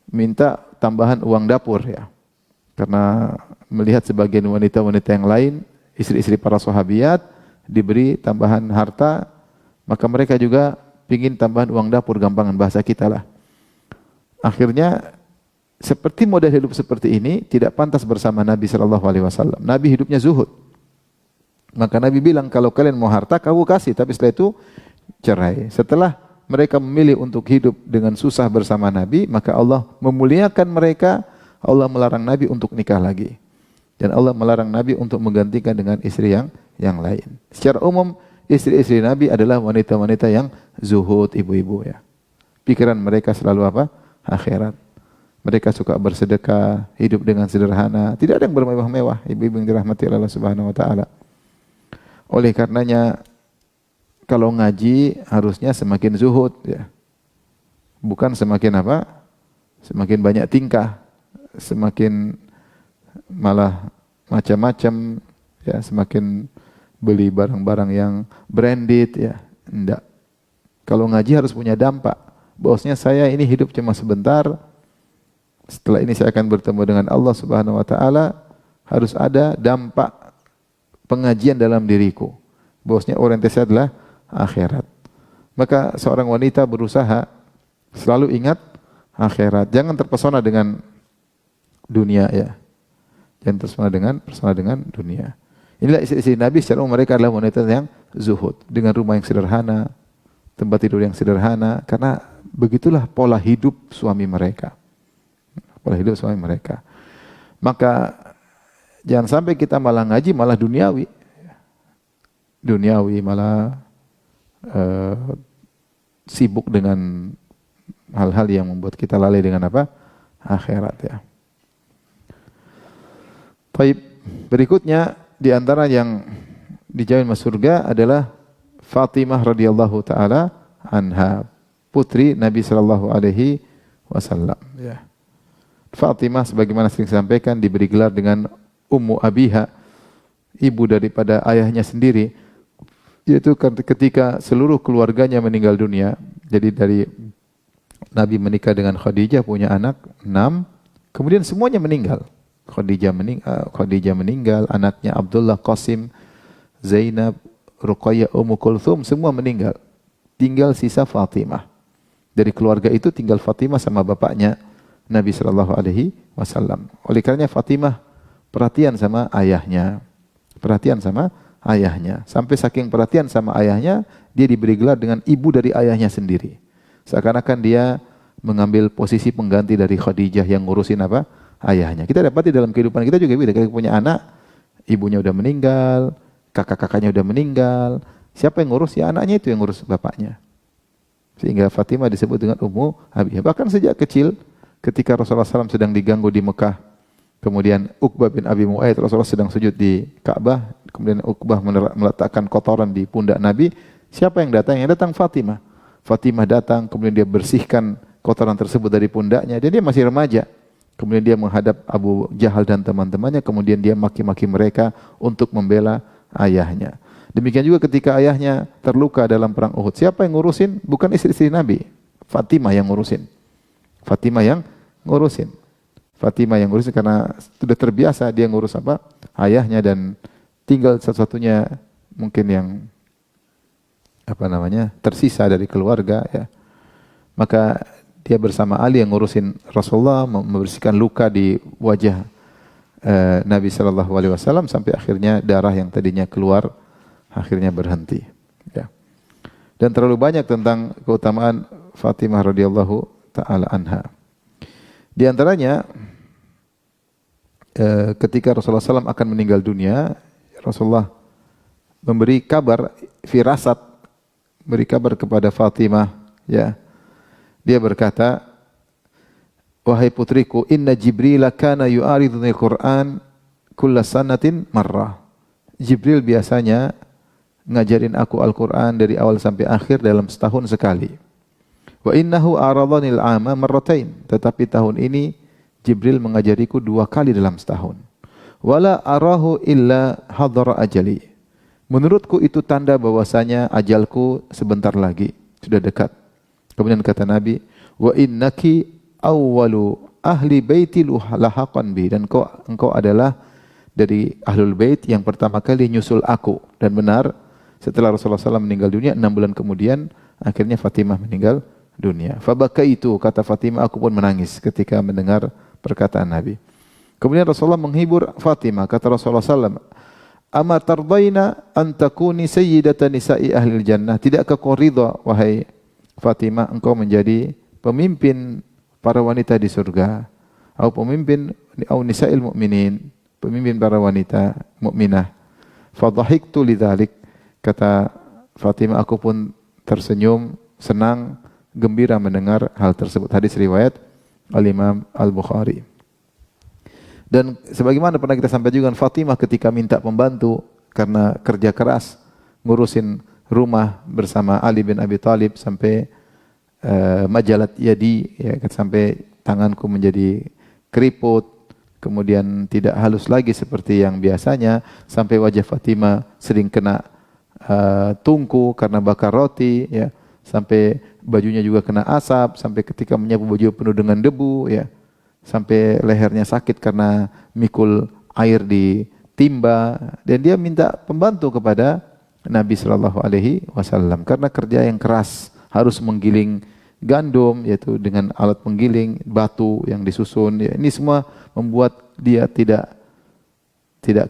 minta tambahan uang dapur ya. Karena melihat sebagian wanita-wanita yang lain istri-istri para sahabiat diberi tambahan harta, maka mereka juga pingin tambahan uang dapur, gampangan bahasa kita lah. Akhirnya seperti model hidup seperti ini tidak pantas bersama Nabi sallallahu alaihi wasallam. Nabi hidupnya zuhud. Maka Nabi bilang, kalau kalian mau harta, kamu kasih, tapi setelah itu cerai. Setelah mereka memilih untuk hidup dengan susah bersama Nabi, maka Allah memuliakan mereka. Allah melarang Nabi untuk nikah lagi. Dan Allah melarang Nabi untuk menggantikan dengan istri yang lain. Secara umum, istri-istri Nabi adalah wanita-wanita yang zuhud, ibu-ibu ya. Pikiran mereka selalu apa? Akhirat. Mereka suka bersedekah, hidup dengan sederhana. Tidak ada yang bermewah-mewah, ibu-ibu yang dirahmati Allah Subhanahu wa taala. Oleh karenanya, kalau ngaji harusnya semakin zuhud ya. Bukan semakin apa? Semakin banyak tingkah, semakin malah macam-macam ya, semakin beli barang-barang yang branded ya. Enggak. Kalau ngaji harus punya dampak. Bahwasanya saya ini hidup cuma sebentar. Setelah ini saya akan bertemu dengan Allah Subhanahu wa taala, harus ada dampak pengajian dalam diriku. Bahwasanya orientasi adalah akhirat. Maka seorang wanita berusaha selalu ingat akhirat. Jangan terpesona dengan dunia ya. Jangan terpesona dengan dunia. Inilah istri-istri Nabi, secara umum mereka adalah wanita yang zuhud, dengan rumah yang sederhana, tempat tidur yang sederhana, karena begitulah pola hidup suami mereka. Pola hidup suami mereka. Maka jangan sampai kita malah ngaji malah duniawi. Duniawi malah sibuk dengan hal-hal yang membuat kita lalai dengan apa? Akhirat ya. Baik, berikutnya di antara yang dijamin masuk surga adalah Fatimah radhiyallahu taala anha, putri Nabi sallallahu alaihi wasallam ya. Fatimah sebagaimana sering disampaikan diberi gelar dengan Ummu Abiha, ibu daripada ayahnya sendiri, yaitu ketika seluruh keluarganya meninggal dunia. Jadi dari Nabi menikah dengan Khadijah, punya anak 6, kemudian semuanya meninggal. Khadijah meninggal, anaknya Abdullah, Qasim, Zainab, Ruqayyah, Ummu Kulthum semua meninggal. Tinggal sisa Fatimah. Dari keluarga itu tinggal Fatimah sama bapaknya Nabi sallallahu alaihi wasallam. Oleh karenanya Fatimah perhatian sama ayahnya. Sampai saking perhatian sama ayahnya, dia diberi gelar dengan ibu dari ayahnya sendiri. Seakan-akan dia mengambil posisi pengganti dari Khadijah yang ngurusin apa? Ayahnya. Kita dapati dalam kehidupan kita juga beda. Kita punya anak, ibunya udah meninggal, kakak-kakaknya udah meninggal. Siapa yang ngurus? Ya anaknya itu yang ngurus bapaknya. Sehingga Fatimah disebut dengan Ummu Habibah. Bahkan sejak kecil, ketika Rasulullah SAW sedang diganggu di Mekah, kemudian Uqbah bin Abi Mu'ayyid, Rasulullah sedang sujud di Ka'bah, kemudian Uqbah meletakkan kotoran di pundak Nabi. Siapa yang datang? Yang datang Fatimah. Fatimah datang, kemudian dia bersihkan kotoran tersebut dari pundaknya. Dan dia masih remaja. Kemudian dia menghadap Abu Jahal dan teman-temannya, kemudian dia maki-maki mereka untuk membela ayahnya. Demikian juga ketika ayahnya terluka dalam perang Uhud. Siapa yang ngurusin? Bukan istri-istri Nabi. Fatimah yang ngurusin. Fatimah yang ngurusin karena sudah terbiasa dia ngurus apa? Ayahnya, dan tinggal satu-satunya mungkin yang tersisa dari keluarga ya. Maka dia bersama Ali yang ngurusin Rasulullah, membersihkan luka di wajah Nabi sallallahu alaihi wasallam sampai akhirnya darah yang tadinya keluar akhirnya berhenti ya. Dan terlalu banyak tentang keutamaan Fatimah radhiyallahu taala anha. Di antaranya ketika Rasulullah SAW akan meninggal dunia, Rasulullah memberi kabar firasat, beri kabar kepada Fatimah ya. Dia berkata, wahai putriku, inna Jibril kana yu'ariduni al-Qur'an kulla sanatin marrah. Jibril biasanya ngajarin aku Al-Qur'an dari awal sampai akhir dalam setahun sekali. Wa innahu aradhanil 'ama marratain. Tetapi tahun ini Jibril mengajariku 2 kali dalam setahun. Wala arahu illa hadara ajali. Menurutku itu tanda bahwasanya ajalku sebentar lagi, sudah dekat. Kemudian kata Nabi, wa innaki awwalu ahli baiti lahaqan bi, dan engkau adalah dari Ahlul Bait yang pertama kali nyusul aku. Dan benar, setelah Rasulullah SAW meninggal dunia, 6 bulan kemudian, akhirnya Fatimah meninggal dunia. Fabakaitu, kata Fatimah, aku pun menangis ketika mendengar perkataan Nabi. Kemudian Rasulullah menghibur Fatimah, kata Rasulullah SAW, Ama tardaina an takuni sayyidata nisa'i ahlil jannah. Tidakkah kau ridha, wahai Fatimah, engkau menjadi pemimpin para wanita di surga, atau pemimpin au nisa'il mu'minin, pemimpin para wanita mukminah. Fadhahiktu lidzalik, kata Fatimah, aku pun tersenyum, senang, gembira mendengar hal tersebut. Hadis riwayat Al-Imam Al-Bukhari. Dan sebagaimana pernah kita sampaikan, Fatimah ketika minta pembantu karena kerja keras ngurusin rumah bersama Ali bin Abi Thalib sampai majalat yadi, ya, sampai tanganku menjadi keriput, kemudian tidak halus lagi seperti yang biasanya, sampai wajah Fatimah sering kena tungku karena bakar roti, ya, sampai bajunya juga kena asap, sampai ketika menyapu baju penuh dengan debu, ya, sampai lehernya sakit karena mikul air di timba, dan dia minta pembantu kepada Nabi Shallallahu Alaihi Wasallam karena kerja yang keras, harus menggiling gandum, yaitu dengan alat penggiling, batu yang disusun, ya, ini semua membuat dia tidak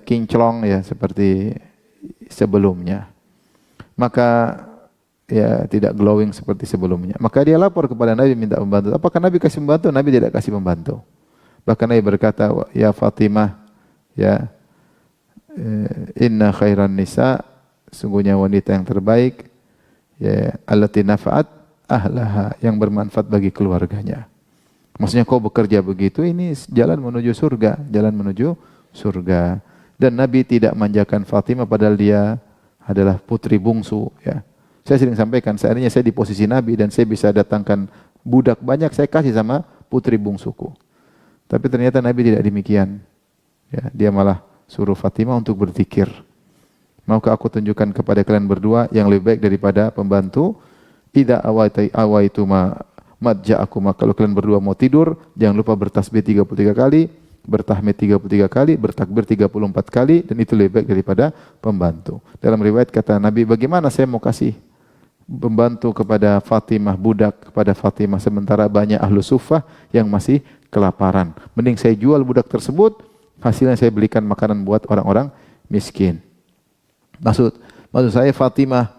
kinclong, ya, seperti sebelumnya. Maka ya tidak glowing seperti sebelumnya. Maka dia lapor kepada Nabi minta pembantu. Apakah Nabi kasih pembantu? Nabi tidak kasih pembantu. Bahkan Nabi berkata, ya Fatimah, ya, inna khairan nisa, sungguhnya wanita yang terbaik, ya, allati nafa'at ahlaha, yang bermanfaat bagi keluarganya. Maksudnya kau bekerja begitu, ini jalan menuju surga, jalan menuju surga. Dan Nabi tidak manjakan Fatimah padahal dia adalah putri bungsu, ya. Saya sering sampaikan, seandainya saya di posisi Nabi dan saya bisa datangkan budak banyak, saya kasih sama putri bungsuku. Tapi ternyata Nabi tidak demikian. Ya, dia malah suruh Fatimah untuk berzikir. Maukah aku tunjukkan kepada kalian berdua yang lebih baik daripada pembantu? Idza awaitu madja'akuma, kalau kalian berdua mau tidur, jangan lupa bertasbih 33 kali, bertahmid 33 kali, bertakbir 34 kali, dan itu lebih baik daripada pembantu. Dalam riwayat kata Nabi, bagaimana saya mau kasih pembantu kepada Fatimah, budak kepada Fatimah, sementara banyak ahlu suffah yang masih kelaparan. Mending saya jual budak tersebut, hasilnya saya belikan makanan buat orang-orang miskin. Maksud saya Fatimah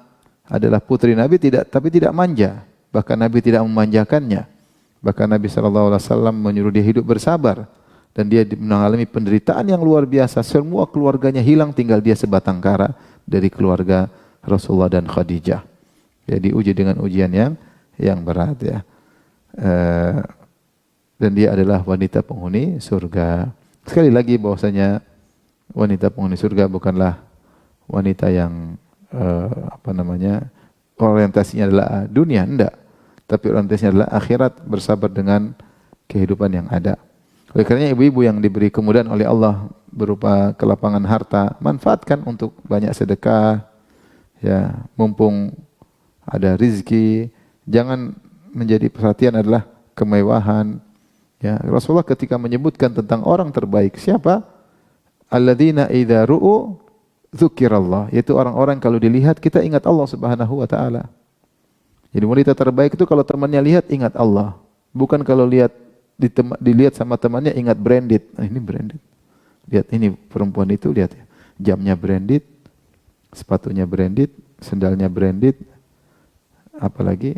adalah putri Nabi, tapi tidak manja. Bahkan Nabi tidak memanjakannya. Bahkan Nabi SAW menyuruh dia hidup bersabar. Dan dia mengalami penderitaan yang luar biasa. Semua keluarganya hilang, tinggal dia sebatang kara dari keluarga Rasulullah dan Khadijah. Ya, diuji dengan ujian yang berat, ya. Dan dia adalah wanita penghuni surga. Sekali lagi bahwasanya wanita penghuni surga bukanlah wanita yang orientasinya adalah dunia, enggak. Tapi orientasinya adalah akhirat, bersabar dengan kehidupan yang ada. Oleh karenanya ibu-ibu yang diberi kemudahan oleh Allah berupa kelapangan harta, manfaatkan untuk banyak sedekah, ya, mumpung ada rizki. Jangan menjadi perhatian adalah kemewahan. Ya, Rasulullah ketika menyebutkan tentang orang terbaik, siapa? Alladzina idza ru'u dzukirallah, yaitu orang-orang kalau dilihat kita ingat Allah Subhanahu wa taala. Jadi wanita terbaik itu kalau temannya lihat ingat Allah, bukan kalau dilihat sama temannya ingat branded. Nah, ini branded. Lihat ini perempuan itu, lihat ya. Jamnya branded, sepatunya branded, sendalnya branded, apalagi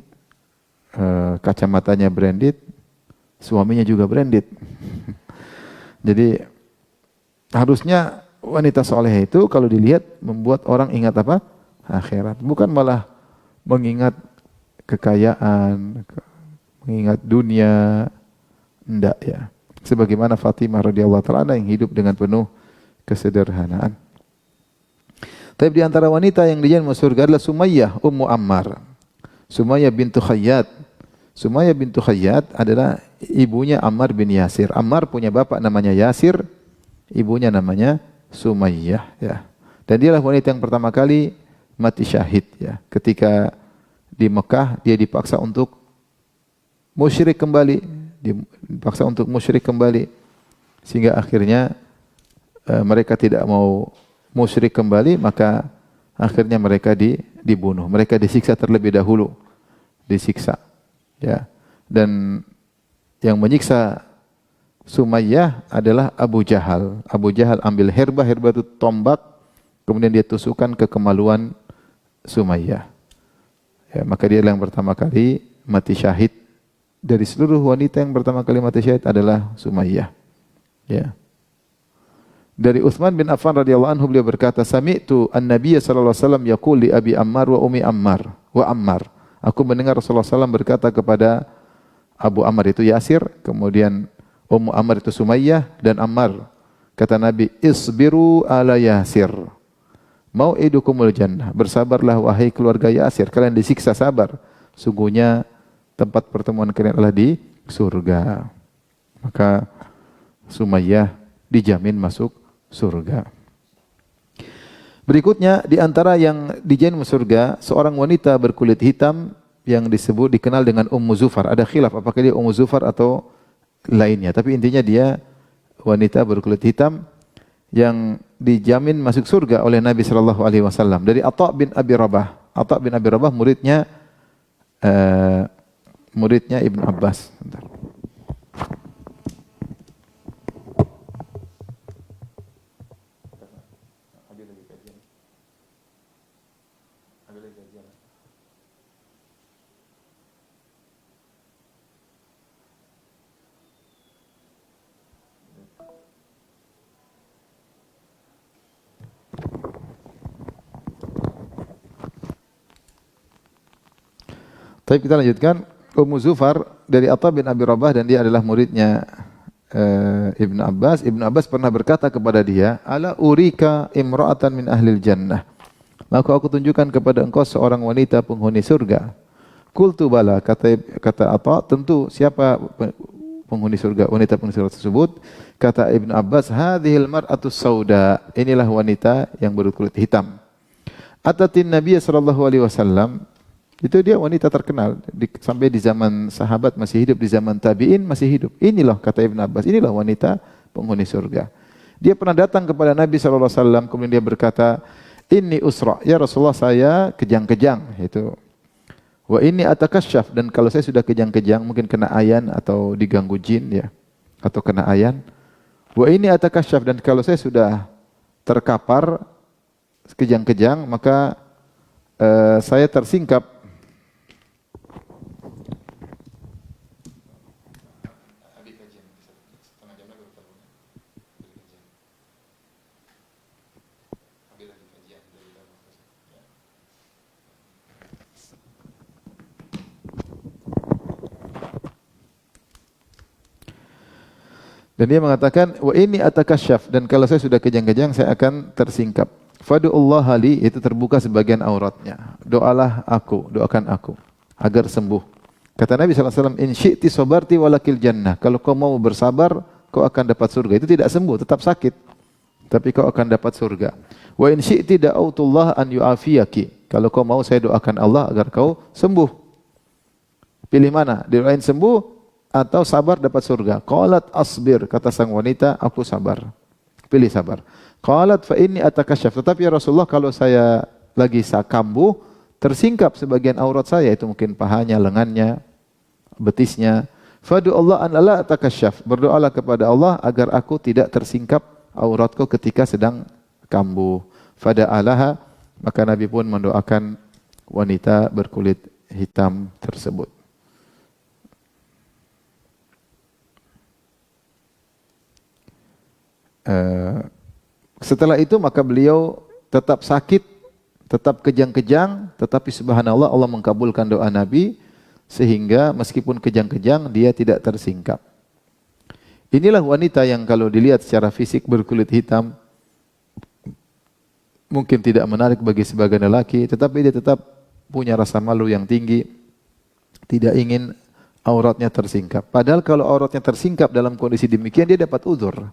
kacamatanya branded, suaminya juga branded. Jadi harusnya wanita soleh itu kalau dilihat membuat orang ingat apa? Akhirat. Bukan malah mengingat kekayaan, mengingat dunia. Enggak, ya. Sebagaimana Fatimah radhiyallahu ta'ala yang hidup dengan penuh kesederhanaan. Tapi di antara wanita yang dijamin masuk surga adalah Sumayyah Ummu Ammar. Sumayyah bintu Khayyat. Sumayyah bintu Khayyat adalah ibunya Ammar bin Yasir. Ammar punya bapak namanya Yasir, ibunya namanya Sumayyah, ya. Dan dialah wanita yang pertama kali mati syahid, ya. Ketika di Mekah dia dipaksa untuk musyrik kembali, sehingga akhirnya mereka tidak mau musyrik kembali, maka akhirnya mereka dibunuh. Mereka disiksa terlebih dahulu, disiksa. Ya. Dan yang menyiksa Sumayyah adalah Abu Jahal. Abu Jahal ambil herba itu tombak, kemudian dia tusukkan ke kemaluan Sumayyah. Ya, maka dia yang pertama kali mati syahid. Dari seluruh wanita yang pertama kali mati syahid adalah Sumayyah. Ya. Dari Utsman bin Affan radhiyallahu anhu beliau berkata, "Sami'tu an-nabiy sallallahu alaihi wasallam yaqul li Abi Ammar wa Ummi Ammar." Aku mendengar Rasulullah SAW berkata kepada Abu Ammar itu Yasir, kemudian Ummu Ammar itu Sumayyah dan Ammar. Kata Nabi, "Isbiru ala Yasir. Mau'idukumul jannah." Bersabarlah wahai keluarga Yasir, kalian disiksa sabar. Sungguhnya tempat pertemuan kalian adalah di surga. Maka Sumayyah dijamin masuk surga. Berikutnya di antara yang dijamin masuk surga, seorang wanita berkulit hitam yang dikenal dengan Ummu Zufar. Ada khilaf apakah dia Ummu Zufar atau lainnya, tapi intinya dia wanita berkulit hitam yang dijamin masuk surga oleh Nabi sallallahu alaihi wasallam. Dari Atha bin Abi Rabah. Atha bin Abi Rabah muridnya Ibnu Abbas. Bentar. Tapi kita lanjutkan. Ummu Zufar dari Atha bin Abi Rabah dan dia adalah muridnya Ibnu Abbas. Ibnu Abbas pernah berkata kepada dia, "Ala urika imra'atan min ahlil jannah." Maka aku tunjukkan kepada engkau seorang wanita penghuni surga. Qultu bala, kata Atha, tentu siapa penghuni surga, wanita penghuni surga tersebut? Kata Ibnu Abbas, "Hadhil mar'atus sauda." Inilah wanita yang berkulit hitam. Atatin Nabiy sallallahu alaihi wasallam. Itu dia wanita terkenal sampai di zaman sahabat masih hidup, di zaman tabi'in masih hidup. Inilah kata Ibn Abbas, inilah wanita penghuni surga. Dia pernah datang kepada Nabi sallallahu alaihi wasallam, kemudian dia berkata, "Inni usra, ya Rasulullah, saya kejang-kejang." Itu. "Wa inni atakasyaf," dan kalau saya sudah kejang-kejang mungkin kena ayan atau diganggu jin ya, atau kena ayan. "Wa inni atakasyaf," dan kalau saya sudah terkapar kejang-kejang maka saya tersingkap. Dan dia mengatakan, "Wa inni atakasyaf," dan kalau saya sudah kejang-kejang saya akan tersingkap. "Fadu'ullaha li," itu terbuka sebagian auratnya. Doakan aku agar sembuh. Kata Nabi sallallahu alaihi wasallam, "In syi'ti sabarti walakil jannah." Kalau kau mau bersabar, kau akan dapat surga. Itu tidak sembuh, tetap sakit. Tapi kau akan dapat surga. "Wa in syi'ti da'autullah an yu'afiyaki." Kalau kau mau saya doakan Allah agar kau sembuh. Pilih mana? Doain sembuh atau sabar dapat surga. Qalat asbir, kata sang wanita, aku sabar. Pilih sabar. Qalat fa inni atakasyaf. Tetapi ya Rasulullah, kalau saya lagi kambuh, tersingkap sebagian aurat saya, itu mungkin pahanya, lengannya, betisnya. Fadu Allah an la atakasyaf. Berdoalah kepada Allah agar aku tidak tersingkap auratku ketika sedang kambuh. Fada alaha, maka Nabi pun mendoakan wanita berkulit hitam tersebut. Setelah itu maka beliau tetap sakit, tetap kejang-kejang, tetapi subhanallah Allah mengkabulkan doa Nabi sehingga meskipun kejang-kejang dia tidak tersingkap. Inilah wanita yang kalau dilihat secara fisik berkulit hitam mungkin tidak menarik bagi sebagian lelaki, tetapi dia tetap punya rasa malu yang tinggi, tidak ingin auratnya tersingkap. Padahal kalau auratnya tersingkap dalam kondisi demikian dia dapat uzur.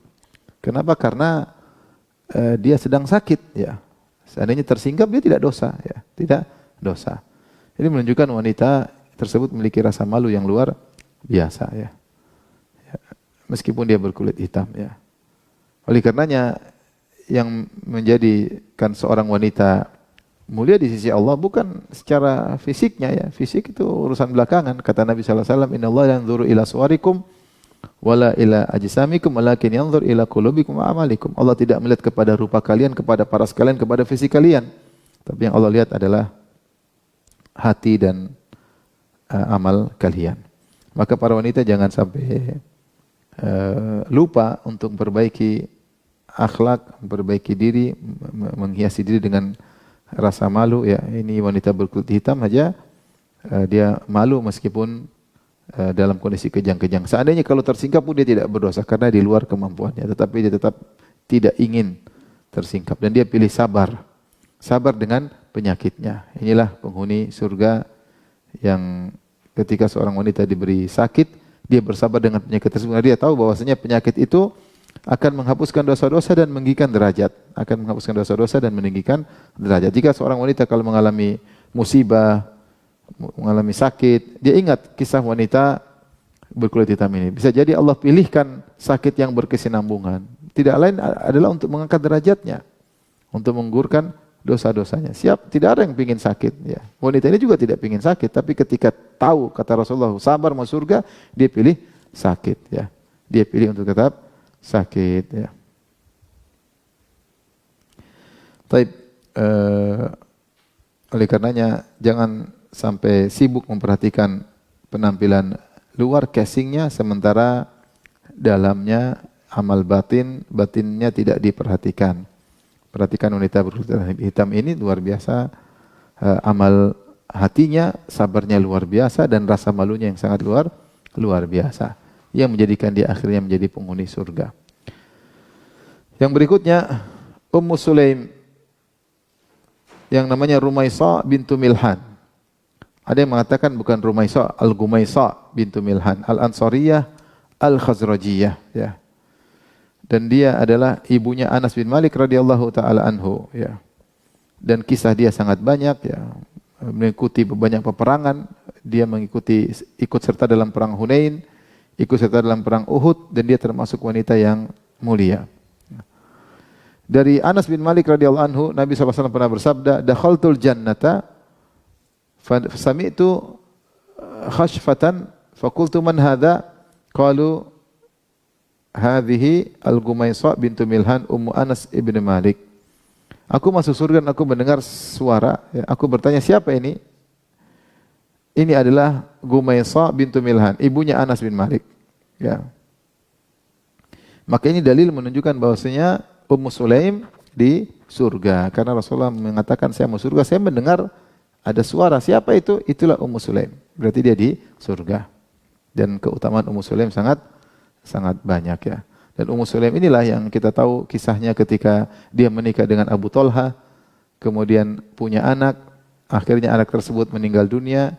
Kenapa? Karena dia sedang sakit ya. Seandainya tersingkap dia tidak dosa ya, tidak dosa. Ini menunjukkan wanita tersebut memiliki rasa malu yang luar biasa ya. Meskipun dia berkulit hitam ya. Oleh karenanya yang menjadikan seorang wanita mulia di sisi Allah bukan secara fisiknya ya. Fisik itu urusan belakangan. Kata Nabi sallallahu alaihi wasallam, "Innallaha la yanzuru ila suwarikum wala ila ajsamikum walakin yanzur ila qulubikum wa amalikum." Allah tidak melihat kepada rupa kalian, kepada paras kalian, kepada fisik kalian. Tapi yang Allah lihat adalah hati dan amal kalian. Maka para wanita jangan sampai lupa untuk memperbaiki akhlak, memperbaiki diri, menghiasi diri dengan rasa malu. Ya, ini wanita berkulit hitam aja dia malu meskipun dalam kondisi kejang-kejang. Seandainya kalau tersingkap pun dia tidak berdosa karena di luar kemampuannya, tetapi dia tetap tidak ingin tersingkap dan dia pilih sabar. Sabar dengan penyakitnya. Inilah penghuni surga yang ketika seorang wanita diberi sakit, dia bersabar dengan penyakit tersebut. Dia tahu bahwasanya penyakit itu akan menghapuskan dosa-dosa dan meninggikan derajat. Akan menghapuskan dosa-dosa dan meninggikan derajat. Jika seorang wanita kalau mengalami musibah, mengalami sakit, dia ingat kisah wanita berkulit hitam ini. Bisa jadi Allah pilihkan sakit yang berkesinambungan. Tidak lain adalah untuk mengangkat derajatnya, untuk menggugurkan dosa-dosanya. Siap, tidak ada yang ingin sakit. Ya. Wanita ini juga tidak ingin sakit, tapi ketika tahu kata Rasulullah sabar masuk surga, dia pilih sakit. Ya. Dia pilih untuk tetap sakit. Ya. Taib, oleh karenanya jangan sampai sibuk memperhatikan penampilan luar casingnya, sementara dalamnya amal batinnya tidak diperhatikan. Perhatikan wanita berkulit hitam ini luar biasa, amal hatinya, sabarnya luar biasa dan rasa malunya yang sangat luar biasa yang menjadikan dia akhirnya menjadi penghuni surga. Yang berikutnya Ummu Sulaim yang namanya Rumaisa bintu Milhan. Ada yang mengatakan bukan Rumaisa, Al-Gumaisa bintu Milhan, Al-Ansariyah, Al-Khazrajiyah, ya. Dan dia adalah ibunya Anas bin Malik radhiyallahu taala anhu, ya. Dan kisah dia sangat banyak, ya. Mengikuti banyak peperangan, dia ikut serta dalam perang Hunain, ikut serta dalam perang Uhud, dan dia termasuk wanita yang mulia. Dari Anas bin Malik radhiyallahu anhu, Nabi SAW pernah bersabda, "Dakhaltul jannata fasami'tu khashfatan faqultu man hadha?" Qalu hadhihi Al-Gumaisa bintu Milhan ummu Anas ibn Malik. Aku masuk surga dan aku mendengar suara. Ya, aku bertanya, siapa ini? Ini adalah Gumaisa bintu Milhan, ibunya Anas bin Malik. Ya. Maka ini dalil menunjukkan bahwasanya Ummu Sulaim di surga. Karena Rasulullah mengatakan saya mau surga, saya mendengar ada suara. Siapa itu? Itulah Ummu Sulaim. Berarti dia di surga. Dan keutamaan Ummu Sulaim sangat banyak, ya. Dan Ummu Sulaim inilah yang kita tahu kisahnya ketika dia menikah dengan Abu Talha, kemudian punya anak, akhirnya anak tersebut meninggal dunia,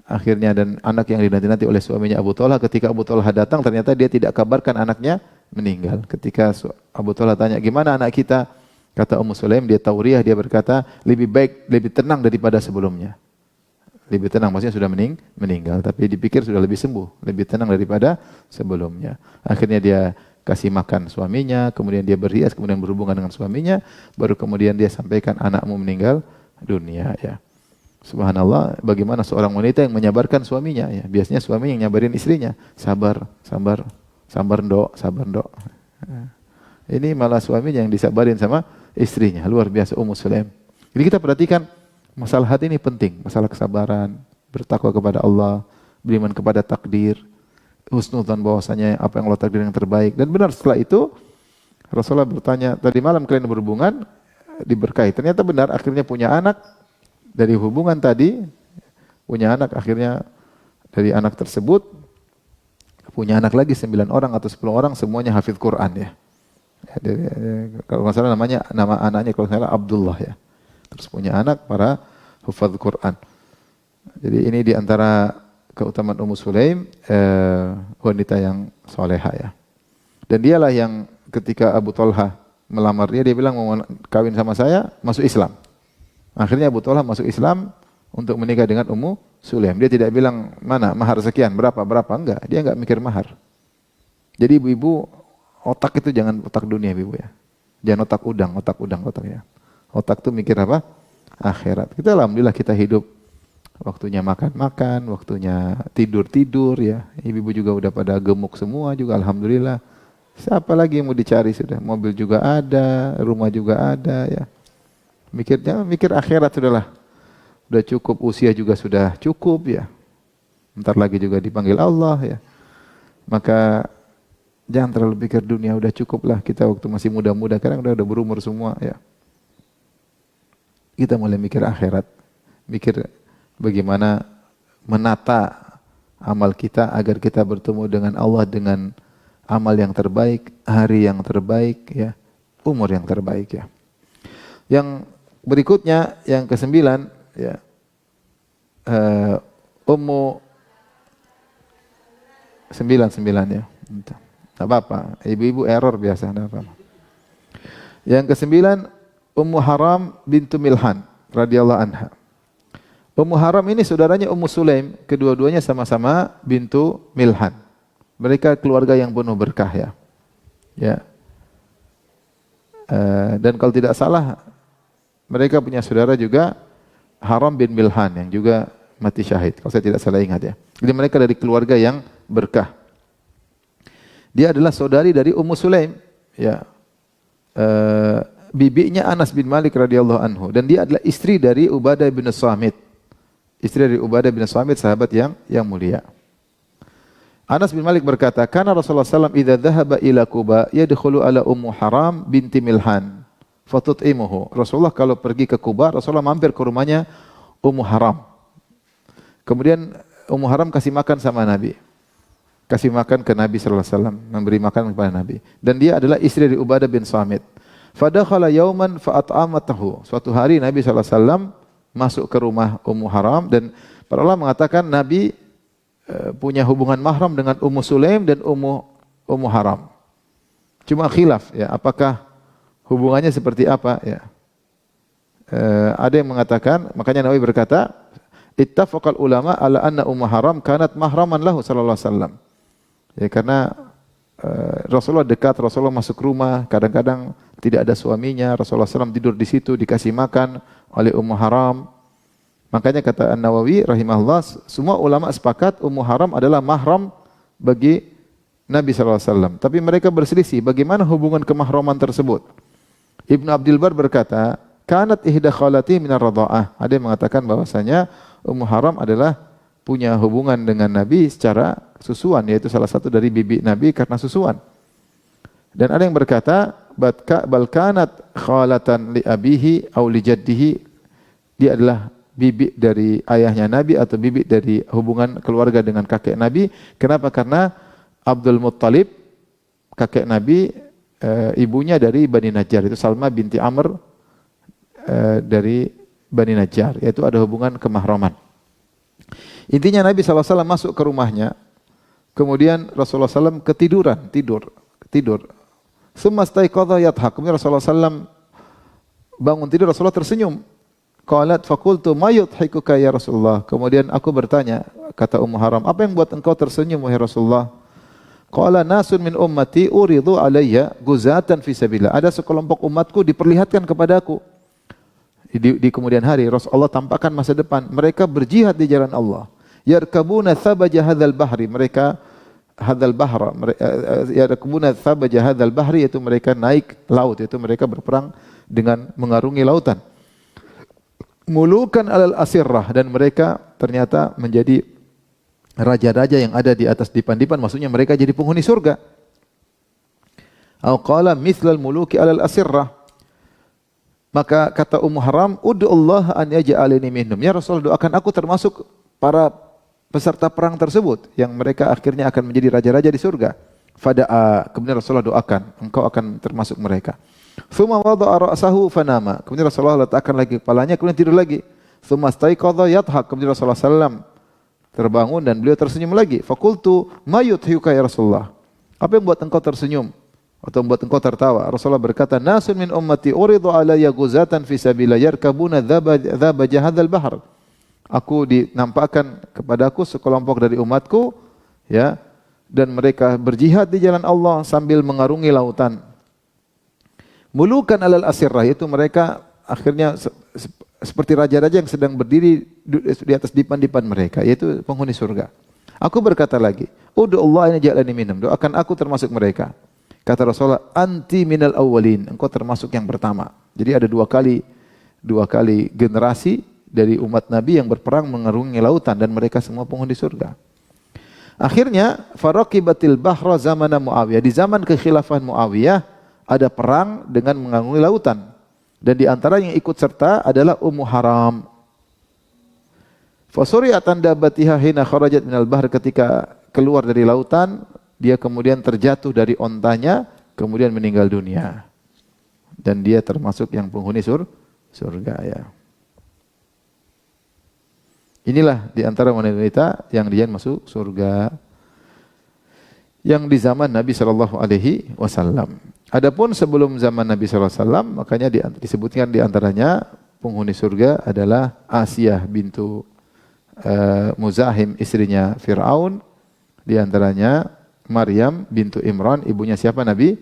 akhirnya dan anak yang dinanti-nanti oleh suaminya Abu Talha, ketika Abu Talha datang ternyata dia tidak kabarkan anaknya meninggal. Ketika Abu Talha tanya, gimana anak kita? Kata Ummu Sulaim, dia tauriah, dia berkata, lebih baik, lebih tenang daripada sebelumnya. Lebih tenang, maksudnya sudah meninggal, tapi dipikir sudah lebih sembuh, lebih tenang daripada sebelumnya. Akhirnya dia kasih makan suaminya, kemudian dia berhias, kemudian berhubungan dengan suaminya, baru kemudian dia sampaikan anakmu meninggal dunia. Ya. Subhanallah, bagaimana seorang wanita yang menyabarkan suaminya. Ya. Biasanya suami yang nyabarin istrinya, sabar ndok. Ini malah suaminya yang disabarin sama istrinya, luar biasa Ummu Sulaim. Jadi kita perhatikan, masalah hati ini penting, masalah kesabaran, bertakwa kepada Allah, beriman kepada takdir, husnudzan bahwasanya apa yang Allah takdir yang terbaik. Dan benar setelah itu Rasulullah bertanya, tadi malam kalian berhubungan diberkahi. Ternyata benar, akhirnya punya anak dari hubungan tadi, punya anak akhirnya dari anak tersebut punya anak lagi 9 orang atau 10 orang semuanya hafidz Quran, ya. Kalau nggak salah nama anaknya kalau nggak salah Abdullah, ya. Terus punya anak para hufadz Quran. Jadi ini diantara keutamaan Ummu Sulaim, wanita yang soleha, ya. Dan dialah yang ketika Abu Talha melamar dia bilang mau kawin sama saya, masuk Islam. Akhirnya Abu Talha masuk Islam untuk menikah dengan Ummu Sulaim. Dia tidak bilang mana mahar sekian, berapa, enggak. Dia enggak mikir mahar. Jadi ibu-ibu otak itu jangan otak dunia, ibu, ya. Jangan otak ya. Otak tuh mikir apa? Akhirat. Kita alhamdulillah kita hidup. Waktunya makan-makan, waktunya tidur-tidur ya. Ibu-ibu juga udah pada gemuk semua juga alhamdulillah. Siapa lagi yang mau dicari sudah? Mobil juga ada, rumah juga ada ya. Mikir akhirat sudahlah. Udah cukup, usia juga sudah cukup ya. Ntar lagi juga dipanggil Allah ya. Maka jangan terlalu pikir dunia, udah cukup lah kita waktu masih muda-muda, kadang udah berumur semua ya. Kita mulai mikir akhirat, mikir bagaimana menata amal kita agar kita bertemu dengan Allah dengan amal yang terbaik, hari yang terbaik ya, umur yang terbaik ya. Yang berikutnya yang ke-9 ya. Ummu 9 ya. Enggak apa-apa, ibu-ibu error biasa, enggak apa-apa. Yang ke-9 Ummu Haram bintu Milhan radhiyallahu anha. Ummu Haram ini saudaranya Ummu Sulaim, kedua-duanya sama-sama bintu Milhan. Mereka keluarga yang penuh berkah ya. Ya. Dan kalau tidak salah mereka punya saudara juga Haram bin Milhan yang juga mati syahid. Kalau saya tidak salah ingat ya. Jadi mereka dari keluarga yang berkah. Dia adalah saudari dari Ummu Sulaim, ya. Bibinya Anas bin Malik radhiyallahu anhu dan dia adalah istri dari Ubadah bin Samit. Istri dari Ubadah bin Samit, sahabat yang mulia. Anas bin Malik berkata, "Kana Rasulullah sallallahu alaihi wasallam idza dhahaba ila Quba yadkhulu ala Ummu Haram binti Milhan fatut'imuhu." Rasulullah kalau pergi ke Quba, Rasulullah mampir ke rumahnya Ummu Haram. Kemudian Ummu Haram kasih makan sama Nabi. Kasih makan ke Nabi sallallahu alaihi wasallam, memberi makan kepada Nabi. Dan dia adalah istri dari Ubadah bin Samit. Fadakhala yauman fa'at'amatahu. Suatu hari Nabi sallallahu alaihi wasallam masuk ke rumah Ummu Haram dan para ulama mengatakan Nabi punya hubungan mahram dengan Ummu Sulaim dan Ummu Haram. Cuma khilaf ya, apakah hubungannya seperti apa ya. Ada yang mengatakan, makanya Nabi berkata, ittafaqal ulama ala anna Ummu Haram kanat mahraman lahu sallallahu alaihi wasallam. Ya karena Rasulullah dekat, Rasulullah masuk rumah, kadang-kadang tidak ada suaminya, Rasulullah SAW tidur di situ, dikasih makan oleh Ummu Haram. Makanya kata An-Nawawi rahimahullah, semua ulama sepakat Ummu Haram adalah mahram bagi Nabi SAW. Tapi mereka berselisih bagaimana hubungan kemahraman tersebut. Ibnu Abdul Bar berkata, kanat ihda khalati minar radha'ah. Ada yang mengatakan bahwasanya Ummu Haram adalah punya hubungan dengan Nabi secara susuan, yaitu salah satu dari bibi Nabi karena susuan. Dan ada yang berkata, bal kanat khalatan li abihi aw li jaddihi. Dia adalah bibi dari ayahnya Nabi atau bibi dari hubungan keluarga dengan kakek Nabi. Kenapa? Karena Abdul Muttalib, kakek Nabi, ibunya dari Bani Najjar, itu Salma binti Amr dari Bani Najjar, yaitu ada hubungan kemahraman. Intinya Nabi SAW masuk ke rumahnya, kemudian Rasulullah SAW tidur. Sumastaiqadha yathaq. Kemudian Rasulullah SAW bangun tidur, Rasulullah tersenyum. Qalat faqultu ma yudhikuka ya Rasulullah. Kemudian aku bertanya, kata Ummu Haram, apa yang buat engkau tersenyum wahai Rasulullah? Qala nasun min ummati uridu alayya guzatan fi sabilillah. Ada sekelompok umatku diperlihatkan kepadaku. Di kemudian hari Rasulullah tampakkan masa depan, mereka berjihad di jalan Allah. Yarkabuna thabaja hadzal bahri, mereka hadzal bahra, yarkabuna thabaja hadzal bahri, yaitu mereka naik laut, yaitu mereka berperang dengan mengarungi lautan. Mulukan alal asirrah, dan mereka ternyata menjadi raja-raja yang ada di atas dipan-dipan, maksudnya mereka jadi penghuni surga. Au qala mithlal muluki alal asirrah. Maka kata Ummu Haram, ud'ullah an yaj'alani minhum. Ya Rasul, doakan aku termasuk para peserta perang tersebut yang mereka akhirnya akan menjadi raja-raja di surga. Fada'a, kemudian Rasulullah doakan, engkau akan termasuk mereka. Tsumma wada'a ra'sahu fanama. Kemudian Rasulullah letakkan lagi kepalanya, kemudian tidur lagi. Tsumma staiqadha yadhhak. Kemudian Rasulullah sallam terbangun dan beliau tersenyum lagi. Faqultu ma yudhika ya Rasulullah. Apa yang buat engkau tersenyum atau membuat engkau tertawa? Rasulullah berkata, nasun min ummati uridu alayya guzatan fi sabilillah yarkabuna dhabaja hadzal bahr. Aku dinampakkan kepadaku sekelompok dari umatku, ya, dan mereka berjihad di jalan Allah sambil mengarungi lautan. Mulukan alal asirrah, yaitu mereka akhirnya seperti raja-raja yang sedang berdiri di atas dipan-dipan mereka, yaitu penghuni surga. Aku berkata lagi, Udu Allah ini jalani minum, doakan aku termasuk mereka. Kata Rasulullah, anti minal awwalin, engkau termasuk yang pertama. Jadi ada dua kali generasi dari umat Nabi yang berperang mengarungi lautan dan mereka semua penghuni surga. Akhirnya faraqibatil bahra zamana Muawiyah. Di zaman kekhilafahan Muawiyah ada perang dengan mengarungi lautan. Dan di antara yang ikut serta adalah Ummu Haram. Fasuri'atan dabatiha hina kharajat minal bahr, ketika keluar dari lautan, dia kemudian terjatuh dari ontanya, kemudian meninggal dunia. Dan dia termasuk yang penghuni surga ya. Inilah di antara wanita yang dia masuk surga yang di zaman Nabi sallallahu alaihi wasallam. Adapun sebelum zaman Nabi sallallahu alaihi wasallam, makanya disebutkan di antaranya penghuni surga adalah Asiyah bintu Muzahim, istrinya Fir'aun, di antaranya Maryam bintu Imran, ibunya siapa? Nabi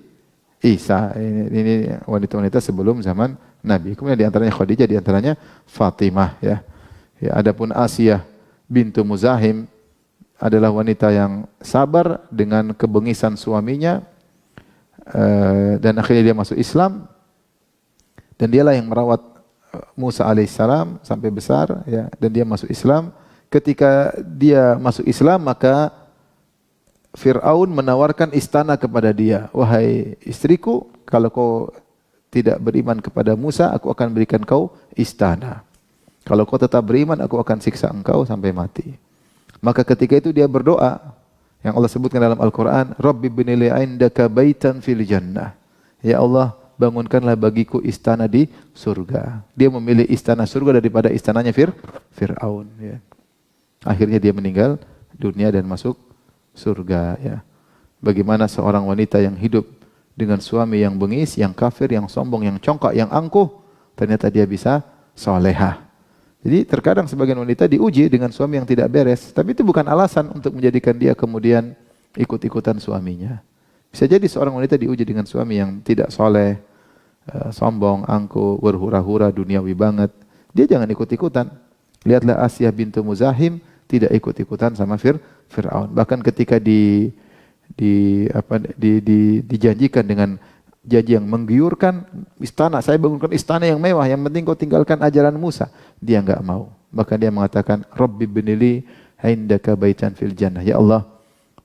Isa. Ini wanita-wanita sebelum zaman Nabi. Kemudian di antaranya Khadijah, di antaranya Fatimah ya. Ya, adapun Asiyah bintu Muzahim adalah wanita yang sabar dengan kebengisan suaminya, dan akhirnya dia masuk Islam, dan dialah yang merawat Musa alaihissalam sampai besar ya, dan dia masuk Islam. Ketika dia masuk Islam, maka Fir'aun menawarkan istana kepada dia. Wahai istriku, kalau kau tidak beriman kepada Musa, aku akan berikan kau istana. Kalau kau tetap beriman, aku akan siksa engkau sampai mati. Maka ketika itu dia berdoa, yang Allah sebutkan dalam Al-Quran, Rabbi binili indaka baitan fil jannah. Ya Allah, bangunkanlah bagiku istana di surga. Dia memilih istana surga daripada istananya Fir'aun. Ya. Akhirnya dia meninggal dunia dan masuk surga. Ya. Bagaimana seorang wanita yang hidup dengan suami yang bengis, yang kafir, yang sombong, yang congkak, yang angkuh, ternyata dia bisa solehah. Jadi terkadang sebagian wanita diuji dengan suami yang tidak beres, tapi itu bukan alasan untuk menjadikan dia kemudian ikut-ikutan suaminya. Bisa jadi seorang wanita diuji dengan suami yang tidak soleh, sombong, angkuh, berhura-hura, duniawi banget. Dia jangan ikut-ikutan. Lihatlah Asiyah bintu Muzahim tidak ikut-ikutan sama Fir'aun. Bahkan ketika dijanjikan dengan janji yang menggiurkan, istana, saya bangunkan istana yang mewah, yang penting kau tinggalkan ajaran Musa. Dia enggak mau. Bahkan dia mengatakan, Rabbi binili indaka baitan fil jannah. Ya Allah,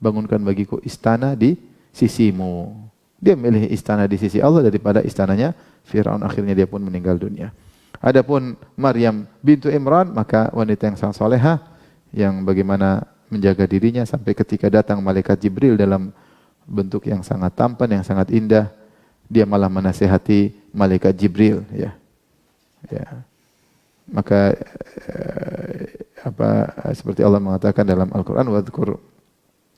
bangunkan bagiku istana di sisimu. Dia milih istana di sisi Allah daripada istananya Fir'aun. Akhirnya dia pun meninggal dunia. Adapun Maryam bintu Imran, maka wanita yang sangat solehah, yang bagaimana menjaga dirinya sampai ketika datang malaikat Jibril dalam bentuk yang sangat tampan, yang sangat indah, dia malah menasihati malaikat Jibril ya. Ya. Maka seperti Allah mengatakan dalam Al-Qur'an, wadhkur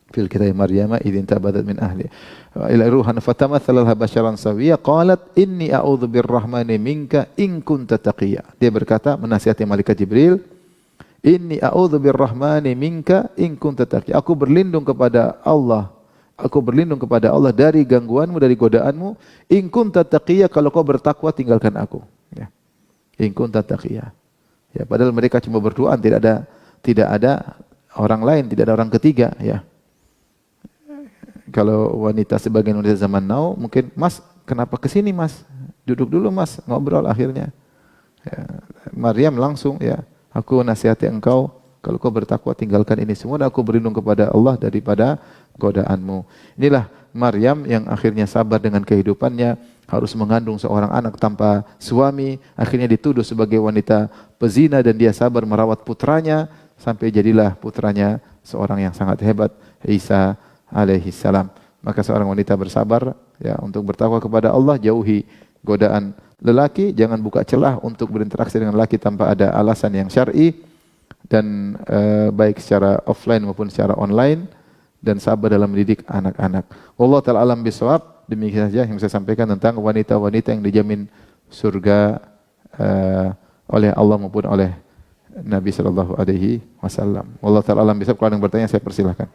fil kitabi Maryam idzin tabadat min ahli ila ruhan fatamathala laha basharan sawiyya qalat inni a'udzu birrahmani minka in kunta taqiyya. Dia berkata menasihati malaikat Jibril, inni a'udzu birrahmani minka in kunta taqiyya. Aku berlindung kepada Allah. Aku berlindung kepada Allah dari gangguanmu, dari godaanmu. In kunta taqiyya, kalau kau bertakwa tinggalkan aku. Ya. In kunta taqiyya. Ya, padahal mereka cuma berdoa, tidak ada orang lain, tidak ada orang ketiga. Ya. Kalau wanita sebagian wanita zaman now, mungkin Mas, kenapa kesini Mas? Duduk dulu Mas, ngobrol akhirnya. Ya. Maryam langsung ya, aku nasihati engkau, kalau kau bertakwa tinggalkan ini semua, dan aku berlindung kepada Allah daripada godaanmu. Inilah Maryam yang akhirnya sabar dengan kehidupannya, harus mengandung seorang anak tanpa suami, akhirnya dituduh sebagai wanita pezina, dan dia sabar merawat putranya sampai jadilah putranya seorang yang sangat hebat, Isa alaihi salam. Maka seorang wanita bersabar ya untuk bertakwa kepada Allah, jauhi godaan lelaki, jangan buka celah untuk berinteraksi dengan lelaki tanpa ada alasan yang syar'i, dan baik secara offline maupun secara online, dan sabar dalam mendidik anak-anak. Wallahu ta'ala alam bisawab. Demikian saja yang saya sampaikan tentang wanita-wanita yang dijamin surga oleh Allah maupun oleh Nabi sallallahu alaihi wasallam. Wallahu ta'ala alam bisawab. Kalau ada yang bertanya saya persilahkan.